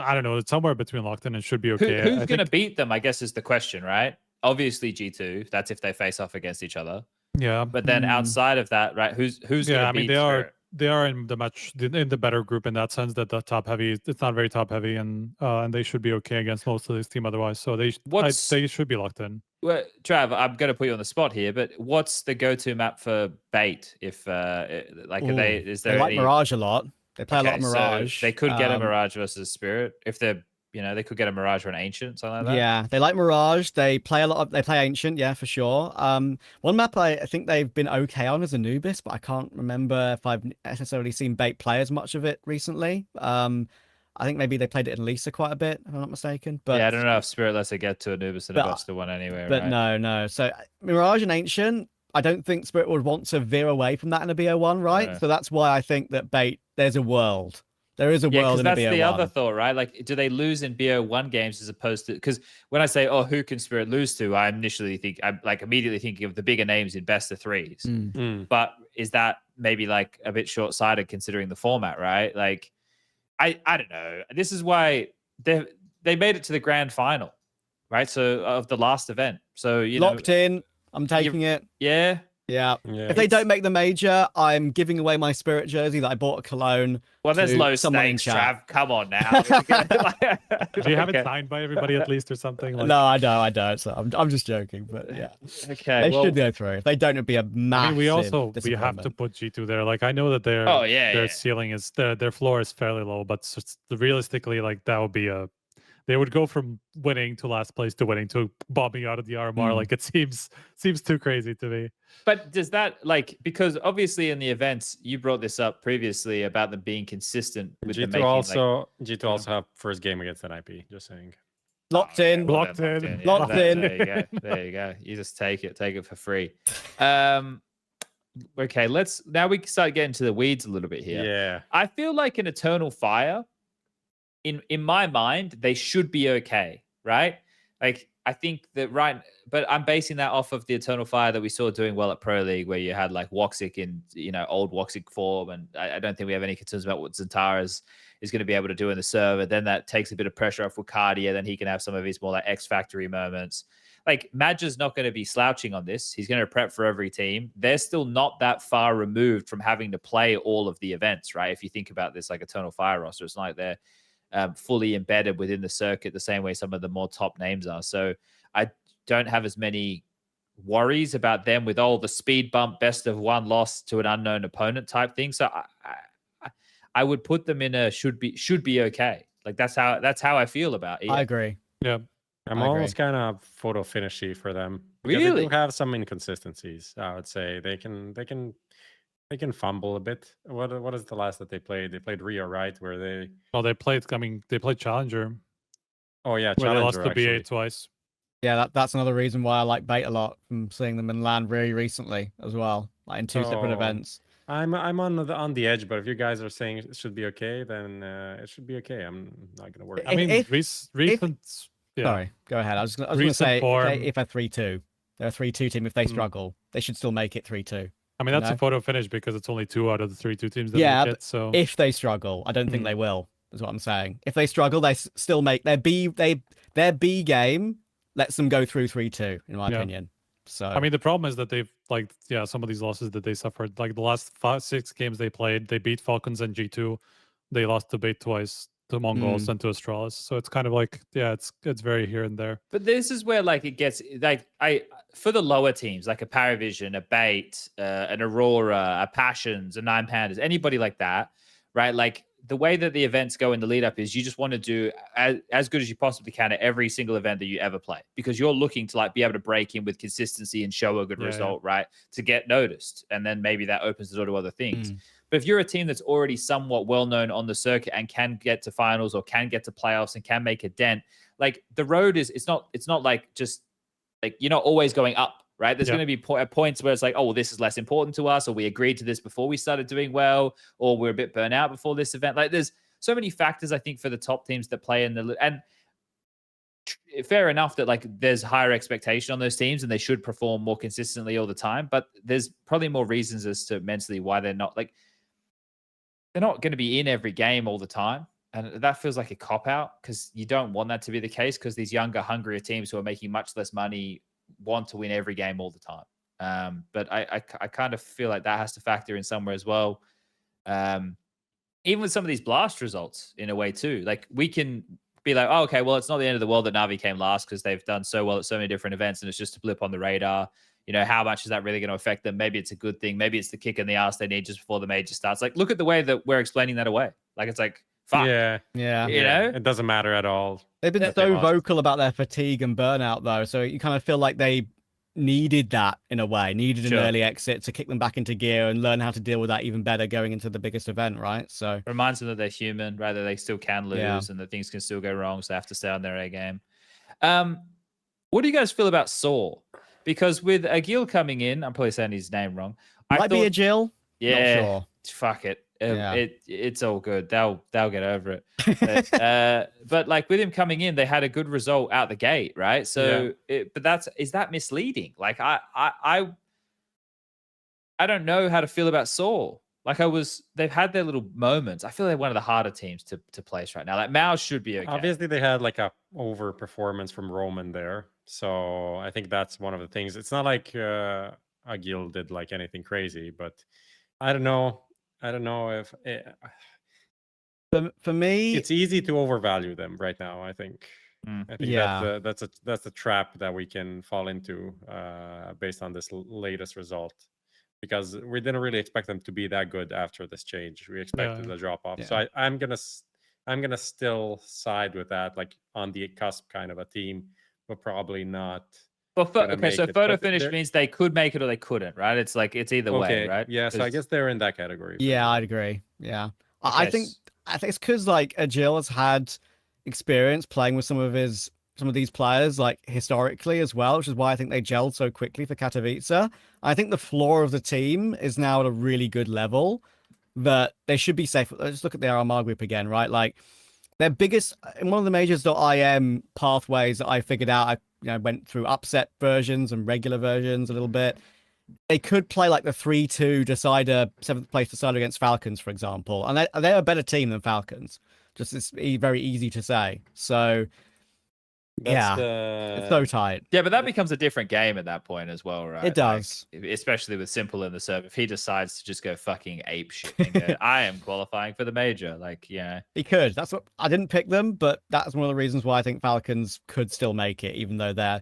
I don't know, it's somewhere between locked in and should be okay.
Who's going to beat them, I guess, is the question, right? Obviously G2, that's if they face off against each other.
Yeah.
But then outside of that, right, who's going to beat Spirit?
They are in the better group in that sense that the top heavy, it's not very top heavy, and they should be okay against most of this team otherwise. So they should be locked in.
Well, Trav, I'm going to put you on the spot here, but what's the go-to map for bait? If they
like Mirage a lot. They play a lot of Mirage.
So they could get a Mirage versus Spirit if they're they could get a Mirage or an Ancient, something like that.
Yeah, they like Mirage. They play Ancient, yeah, for sure. One map I think they've been okay on is Anubis, but I can't remember if I've necessarily seen Bait play as much of it recently. I think maybe they played it in Lisa quite a bit, if I'm not mistaken. But
yeah, I don't know if Spirit lets it get to Anubis and a Buster one anyway.
But
right?
no. So Mirage and Ancient, I don't think Spirit would want to veer away from that in a BO1, right? Yeah. So that's why I think that Bait, there's a world. There is a world in a BO1.
That's the other thought, right? Like, do they lose in BO1 games as opposed to... Because when I say, who can Spirit lose to, I'm immediately thinking of the bigger names in best of threes. But is that maybe like a bit short-sighted considering the format, right? Like, I don't know. This is why they made it to the grand final, right? So of the last event. So
locked in. I'm taking it.
Yeah.
Yeah. If they don't make the major, I'm giving away my Spirit jersey that I bought at Cologne.
Well, there's low stakes, Trav. Come on now.
Do you have it signed by everybody at least or something?
No, I don't. So I'm just joking, but yeah.
Okay.
They should go through. If they don't, it'd be a massive.
We have to put G2 there. Like I know that their ceiling is their floor is fairly low, but realistically, like that would be they would go from winning to last place to winning to bombing out of the RMR. Like it seems too crazy to me.
But does that because obviously in the events you brought this up previously about them being consistent with
G2
the making,
G2 also have first game against NIP. Just saying.
Locked in.
There you go. You just take it for free. Okay, now we can start getting to the weeds a little bit here.
Yeah.
I feel like an Eternal Fire, in my mind, they should be okay, right? Like I think that but I'm basing that off of the Eternal Fire that we saw doing well at Pro League, where you had like Woxic in old Woxic form, and I don't think we have any concerns about what Zantara is going to be able to do in the server. Then that takes a bit of pressure off Wukadia. Then he can have some of his more like X Factory moments. Like Madger's not going to be slouching on this. He's going to prep for every team. They're still not that far removed from having to play all of the events, right? If you think about this like Eternal Fire roster, it's not like they're fully embedded within the circuit the same way some of the more top names are. So I don't have as many worries about them with all the speed bump, best of one loss to an unknown opponent type thing. So I would put them in a should be okay. Like that's how I feel about it.
I agree.
Yeah.
I'm almost kind of photo finishy for them.
Really?
They do have some inconsistencies. I would say they can fumble a bit. What is the last that they played? They played Rio, right? Where they
played Challenger.
Oh yeah,
where
Challenger,
they lost to
actually.
BA twice.
Yeah, that's another reason why I like Bait a lot, from seeing them in LAN very recently as well, like in two separate events.
I'm on the edge, but if you guys are saying it should be okay, then it should be okay. I'm not gonna worry.
I mean, recent.
Sorry, go ahead. I was going to say if a 3-2, they're a 3-2 team. If they struggle, they should still make it 3-2.
I mean, that's a photo finish because it's only 2 out of the 3-2 teams that make it. So
if they struggle, I don't think they will. Is what I'm saying. If they struggle, they still make their B game. Lets them go through 3-2, in my opinion. So
I mean, the problem is that they've some of these losses that they suffered, like the last 5-6 games they played, they beat Falcons and G2. They lost to Bait twice, to Mongols and to Astralis. So it's kind of like, it's very here and there.
But this is where like it gets like for the lower teams, like a Paravision, a Bait, an Aurora, a Passions, a Nine Pandas, anybody like that, right? Like the way that the events go in the lead up is you just want to do as good as you possibly can at every single event that you ever play, because you're looking to like be able to break in with consistency and show a good result, right? To get noticed. And then maybe that opens the door to other things. But if you're a team that's already somewhat well-known on the circuit and can get to finals or can get to playoffs and can make a dent, like the road it's not like just like you're not always going up, right? There's going to be points where it's like, oh, well, this is less important to us, or we agreed to this before we started doing well, or we're a bit burnt out before this event. Like there's so many factors, I think, for the top teams that play in the, and fair enough that like there's higher expectation on those teams and they should perform more consistently all the time, but there's probably more reasons as to mentally why they're not going to be in every game all the time. And that feels like a cop-out, because you don't want that to be the case, because these younger, hungrier teams who are making much less money want to win every game all the time. But I kind of feel like that has to factor in somewhere as well. Even with some of these blast results in a way too, like we can be like, oh, okay, well, it's not the end of the world that Na'Vi came last because they've done so well at so many different events and it's just a blip on the radar. You know, how much is that really going to affect them? Maybe it's a good thing. Maybe it's the kick in the ass they need just before the major starts. Like, look at the way that we're explaining that away. Like, it's like, fuck.
Yeah.
You know?
It doesn't matter at all.
They've been so vocal about their fatigue and burnout, though. So you kind of feel like they needed that in a way, needed an early exit to kick them back into gear and learn how to deal with that even better going into the biggest event, right? So
reminds them that they're human, right? That they still can lose and that things can still go wrong. So they have to stay on their A game. What do you guys feel about Saw? Because with Agil coming in, I'm probably saying his name wrong.
Might be Agil.
Yeah.
Not sure.
Fuck it. It's all good. They'll get over it. But like with him coming in, they had a good result out the gate, right? So, is that misleading? Like I don't know how to feel about Saw. they've had their little moments. I feel they're one of the harder teams to place right now. Like Mao should be okay.
Obviously, they had like a over performance from Roman there, so I think that's one of the things. It's not like Agil did like anything crazy, but I don't know. I don't know if
for me,
it's easy to overvalue them right now. I think. I think that's a trap that we can fall into based on this latest result, because we didn't really expect them to be that good after this change. We expected a drop off. So I'm gonna still side with that, like on the cusp kind of a team, but probably not.
Well, okay, so photo finish means they could make it or they couldn't, right? It's like it's either way, right?
Yeah, so I guess they're in that category.
Yeah, I'd agree. Yeah, I think it's because like Agil has had experience playing with some of these players like historically as well, which is why I think they gelled so quickly for Katowice. I think the floor of the team is now at a really good level that they should be safe. Let's just look at the RMR group again, right? Like their biggest in one of the majors.im pathways that I figured out, I went through upset versions and regular versions a little bit. They could play like the 3-2 decider, 7th place decider against Falcons, for example, and they're a better team than Falcons. Just it's very easy to say. So it's so tight.
Yeah, but that becomes a different game at that point as well, right?
It does.
Like, especially with Simple in the serve. If he decides to just go fucking ape shit and go, I am qualifying for the major. Like, yeah.
He could. That's what I didn't pick them, but that's one of the reasons why I think Falcons could still make it, even though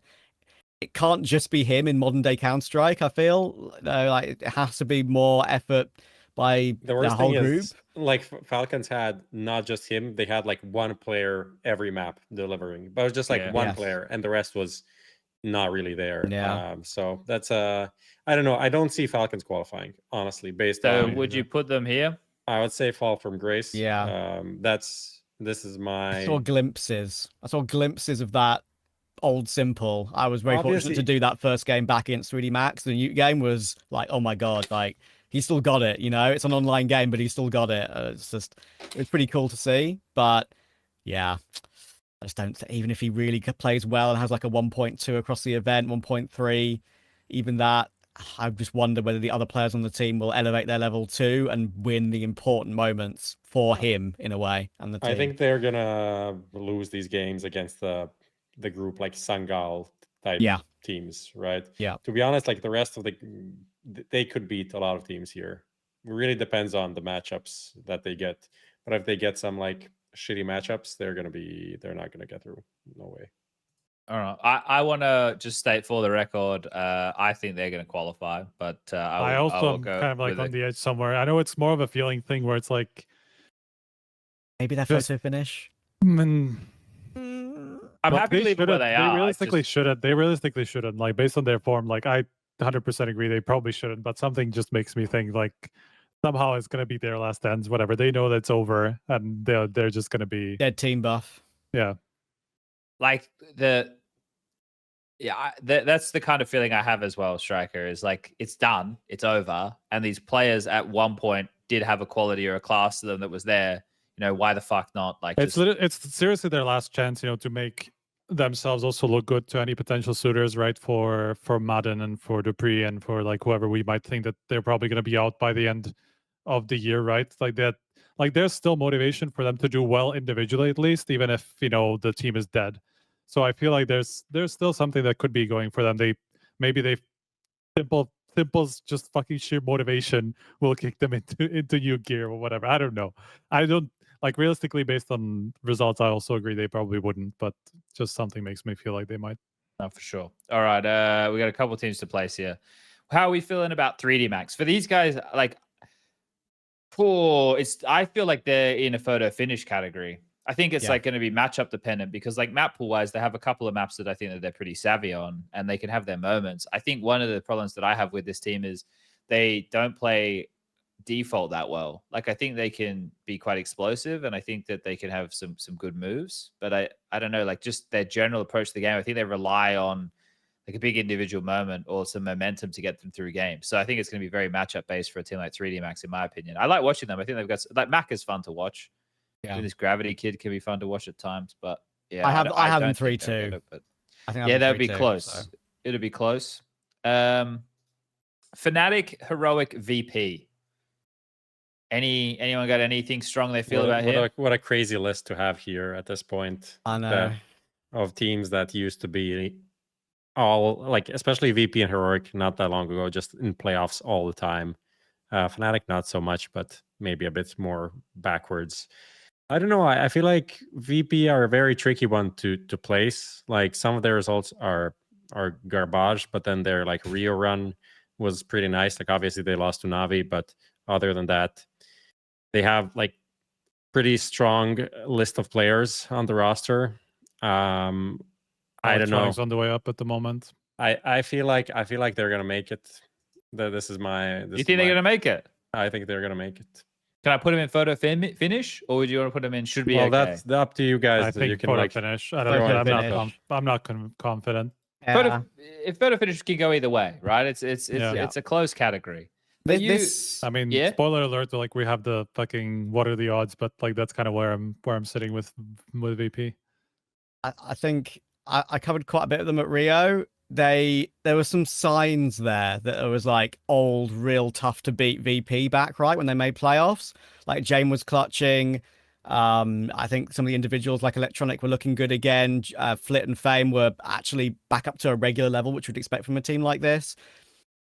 it can't just be him in modern day Counter-Strike, I feel. Like it has to be more effort by the whole group.
Like Falcons had not just him, they had like one player every map delivering, but it was just like one player and the rest was not really there. So that's I don't know. I don't see Falcons qualifying, honestly, based on.
So would you put them here?
I would say fall from grace.
Yeah.
This is my.
I saw glimpses of that old Simple. I was very fortunate to do that first game back against 3D Max. The new game was like, oh my god, like he still got it, it's an online game, but he still got it. It's pretty cool to see. But yeah, I just don't, even if he really plays well and has like a 1.2 across the event, 1.3, even that, I just wonder whether the other players on the team will elevate their level too and win the important moments for him in a way. And the team.
I think they're gonna lose these games against the group like Sangal type teams, right?
Yeah.
To be honest, like the rest of they could beat a lot of teams here. It really depends on the matchups that they get. But if they get some like shitty matchups, they're not gonna get through. No way.
All right. I want to just state for the record, I think they're going to qualify, but
I also am kind of like on the edge somewhere. I know it's more of a feeling thing where it's like
maybe that photo finish.
I'm happy to leave where they are.
They realistically shouldn't. Like based on their form, like I 100% agree they probably shouldn't. But something just makes me think like somehow it's gonna be their last ends. Whatever, they know that's over, and they're just gonna be
dead team buff.
Yeah,
like that's the kind of feeling I have as well. Striker is like it's done, it's over, and these players at one point did have a quality or a class to them that was there. Why the fuck not? Like
it's seriously their last chance, to make themselves also look good to any potential suitors, right? For Madden and for dupreeh and for like whoever we might think that they're probably going to be out by the end of the year, right? Like that, like there's still motivation for them to do well individually, at least, even if the team is dead. So I feel like there's still something that could be going for them. Simple's just fucking sheer motivation will kick them into new gear or whatever. I don't know. I don't. Like realistically, based on results, I also agree they probably wouldn't, but just something makes me feel like they might.
No, for sure. All right, we got a couple teams to place here. How are we feeling about 3D Max? For these guys, like, I feel like they're in a photo finish category. I think it's like going to be matchup dependent because like map pool wise, they have a couple of maps that I think that they're pretty savvy on and they can have their moments. I think one of the problems that I have with this team is they don't play default that well. Like I think they can be quite explosive and I think that they can have some good moves, but I don't know, like just their general approach to the game, I think they rely on like a big individual moment or some momentum to get them through games. So I think it's going to be very matchup based for a team like 3D Max in my opinion. I like watching them. I think they've got like Mac is fun to watch. Yeah, this Gravity kid can be fun to watch at times, but yeah,
I have them 3-2.
But yeah, that would be close. So. It'll be close. Fnatic Heroic VP. Anyone got anything strong they feel about him?
What a crazy list to have here at this point.
I know.
Of teams that used to be all like, especially VP and Heroic not that long ago, just in playoffs all the time. Fnatic not so much, but maybe a bit more backwards. I don't know. I feel like VP are a very tricky one to place. Like some of their results are garbage, but then their like Rio run was pretty nice. Like obviously they lost to Navi, but other than that, they have like pretty strong list of players on the roster. I don't know.
On the way up at the moment.
I feel like they're gonna make it. This is my.
You think they're gonna make it?
I think they're gonna make it.
Can I put him in photo finish, or would you want to put him in should be?
Well,
okay?
That's up to you guys.
I think
you can
photo
like
finish. I don't know. I'm not confident.
Yeah.
If photo finish can go either way, right? It's a close category.
I
mean,
yeah?
Spoiler alert! Like we have the fucking what are the odds, but like that's kind of where I'm sitting with VP.
I think I covered quite a bit of them at Rio. There were some signs there that it was like old, real tough to beat VP back, right, when they made playoffs. Like Jane was clutching. I think some of the individuals like Electronic were looking good again. Flit and Fame were actually back up to a regular level, which we'd expect from a team like this.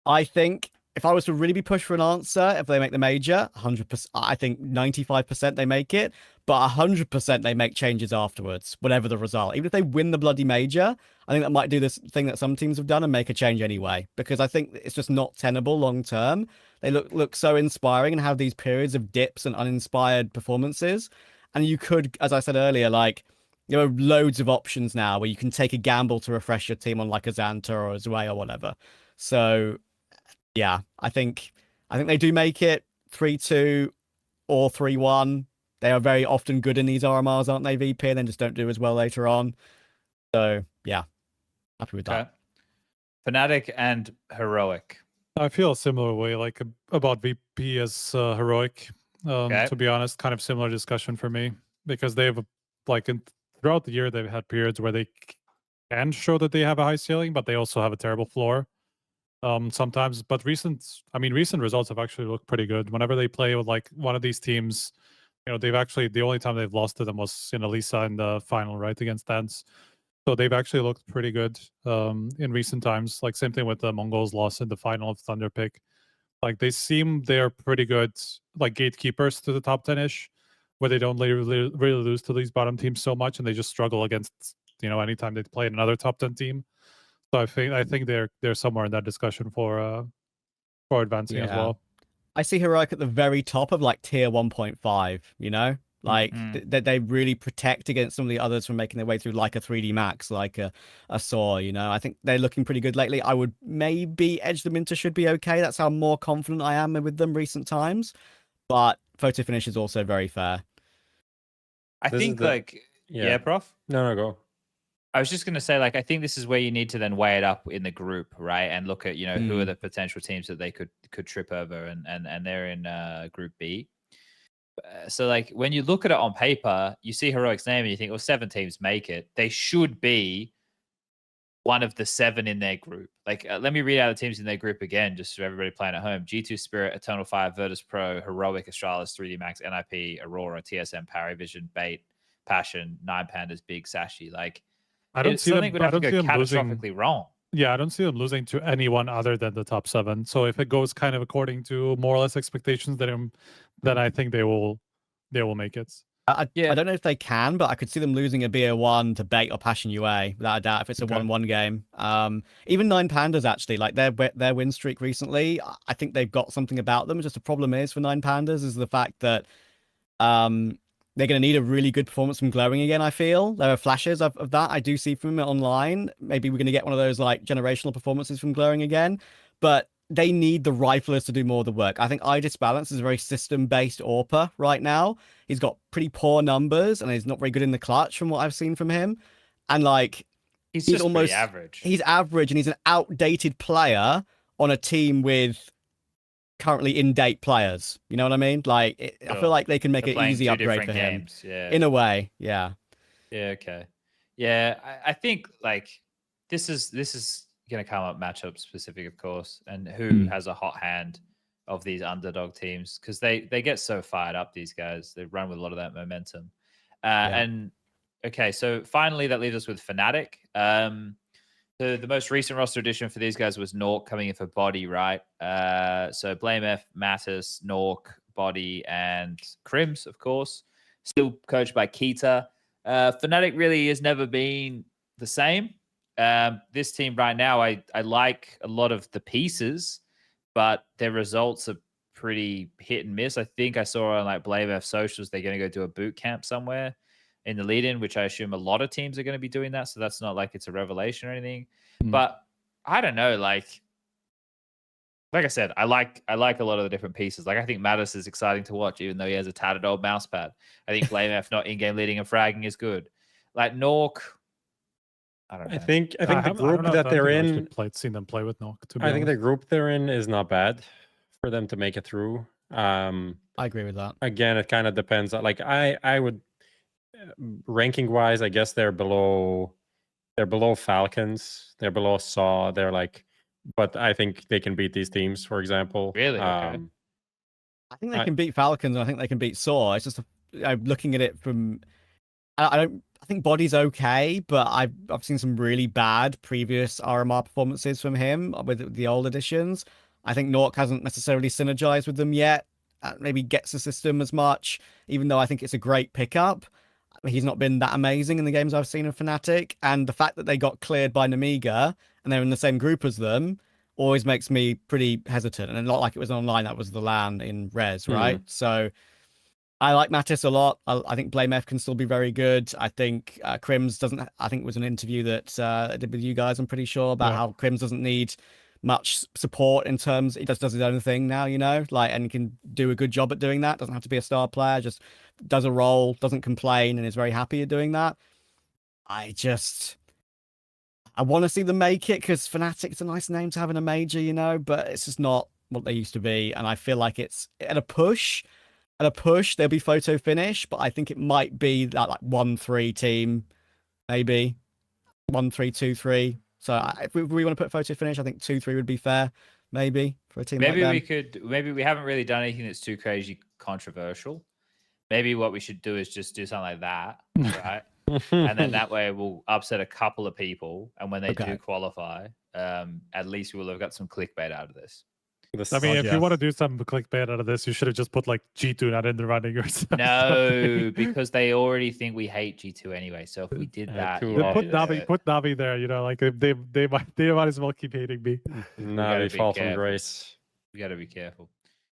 I think if I was to really be pushed for an answer, if they make the major, 100%, I think 95% they make it, but 100% they make changes afterwards, whatever the result. Even if they win the bloody major, I think that might do this thing that some teams have done and make a change anyway, because I think it's just not tenable long term. They look so inspiring and have these periods of dips and uninspired performances. And you could, as I said earlier, like, there are loads of options now where you can take a gamble to refresh your team on like a Xanta or a Zwei or whatever. So yeah, I think they do make it 3-2 or 3-1. They are very often good in these RMRs, aren't they, VP? And then just don't do as well later on. So yeah, happy with that.
Fnatic and Heroic.
I feel a similar way, like about VP as Heroic. To be honest, kind of similar discussion for me, because they've throughout the year they've had periods where they can show that they have a high ceiling, but they also have a terrible floor. Sometimes, but recent results have actually looked pretty good. Whenever they play with like one of these teams, they've actually, the only time they've lost to them was in Elisa in the final, right, against Dance. So they've actually looked pretty good in recent times. Like same thing with the Mongols loss in the final of Thunderpick. Like they're pretty good, like gatekeepers to the top 10-ish, where they don't really lose to these bottom teams so much, and they just struggle against anytime they play another top 10 team. So I think they're somewhere in that discussion for advancing as well.
I see Heroic at the very top of like tier 1.5, like that they really protect against some of the others from making their way through, like a 3D Max, like a Saw, I think they're looking pretty good lately. I would maybe edge them into should be okay. That's how more confident I am with them recent times. But photo finish is also very fair.
I think yeah, Prof?
No, go.
I was just going to say, like, I think this is where you need to then weigh it up in the group, right? And look at, who are the potential teams that they could trip over, and they're in Group B. So, like, when you look at it on paper, you see Heroic's name and you think, 7 teams make it. They should be one of the 7 in their group. Like, let me read out the teams in their group again, just so everybody playing at home. G2 Spirit, Eternal Fire, Virtus Pro, Heroic, Astralis, 3D Max, NIP, Aurora, TSM, Paravision, Bait, Passion, Nine Pandas, Big, Sashi. Like,
I don't see them.
Would have to go catastrophically wrong.
Yeah, I don't see them losing to anyone other than the top 7. So if it goes kind of according to more or less expectations, then I think they will make it.
I don't know if they can, but I could see them losing a BO1 to Bait or Passion UA without a doubt if it's a 1-1 game. Even Nine Pandas actually, like their win streak recently, I think they've got something about them. Just the problem is for Nine Pandas is the fact that they're going to need a really good performance from Glowing again, I feel. There are flashes of that I do see from it online. Maybe we're going to get one of those like generational performances from Glowing again. But they need the riflers to do more of the work. I think iDisbalance is a very system-based AWPer right now. He's got pretty poor numbers, and he's not very good in the clutch from what I've seen from him. And like,
he's just almost average.
He's average, and he's an outdated player on a team with currently in-date players. You know what I mean? Like, I feel like they can make an easy upgrade for him.
Yeah.
In a way, yeah.
Yeah, okay. Yeah, I think, like, this is going to come up matchup specific, of course, and who has a hot hand of these underdog teams because they get so fired up. These guys, they run with a lot of that momentum. And okay, so finally that leaves us with Fnatic. The most recent roster addition for these guys was Nork coming in for Body, right? So BlameF, Mattis, Nork, Body, and Crims, of course. Still coached by Kita. Fnatic really has never been the same. This team right now, I like a lot of the pieces, but their results are pretty hit and miss. I think I saw on like BlameF socials they're going to go do a boot camp somewhere in the lead-in, which I assume a lot of teams are going to be doing that. So that's not like it's a revelation or anything. But I don't know. Like I said, I like a lot of the different pieces. Like I think Mattis is exciting to watch, even though he has a tattered old mouse pad. I think BlameF not in-game leading and fragging is good. Like Nork, I don't know.
I think the group that they're in.
Seen them play with Nork.
I think the group they're in is not bad for them to make it through.
I agree with that.
Again, it kind of depends. Like I would ranking wise, I guess they're below Falcons. They're below Saw. They're like, but I think they can beat these teams. For example,
really.
I think they can beat Falcons. And I think they can beat Saw. It's just I'm looking at it from. I think Body's okay, but I've seen some really bad previous RMR performances from him with the old editions. I think Nork hasn't necessarily synergized with them yet. Maybe gets the system as much, even though I think it's a great pickup. He's not been that amazing in the games I've seen of Fnatic, and the fact that they got cleared by Namiga and they're in the same group as them always makes me pretty hesitant. And not like it was online; that was the LAN in Res, right? So I like Mattis a lot. I think BlameF can still be very good. I think Crims doesn't. I think it was an interview that I did with you guys. I'm pretty sure about how Crims doesn't need much support in terms. He just does his own thing now, and can do a good job at doing that. Doesn't have to be a star player. Just does a role, doesn't complain, and is very happy at doing that. I want to see them make it because Fnatic's a nice name to have in a major, but it's just not what they used to be. And I feel like it's at a push. At a push, there'll be photo finish, but I think it might be that like 1-3 team, maybe 1-3, 2-3. So if we want to put photo finish, I think 2-3 would be fair, maybe for a team.
Maybe
like
them. Maybe we haven't really done anything that's too crazy controversial. Maybe what we should do is just do something like that, right? And then that way we'll upset a couple of people, and when they do qualify, at least we'll have got some clickbait out of this.
I mean, if you want to do some clickbait out of this, you should have just put like G2 not in the running or something.
No, because they already think we hate G2 anyway. So if we did that,
put Navi there. Like they might as well keep hating me.
No, they fall from grace.
We got to be careful.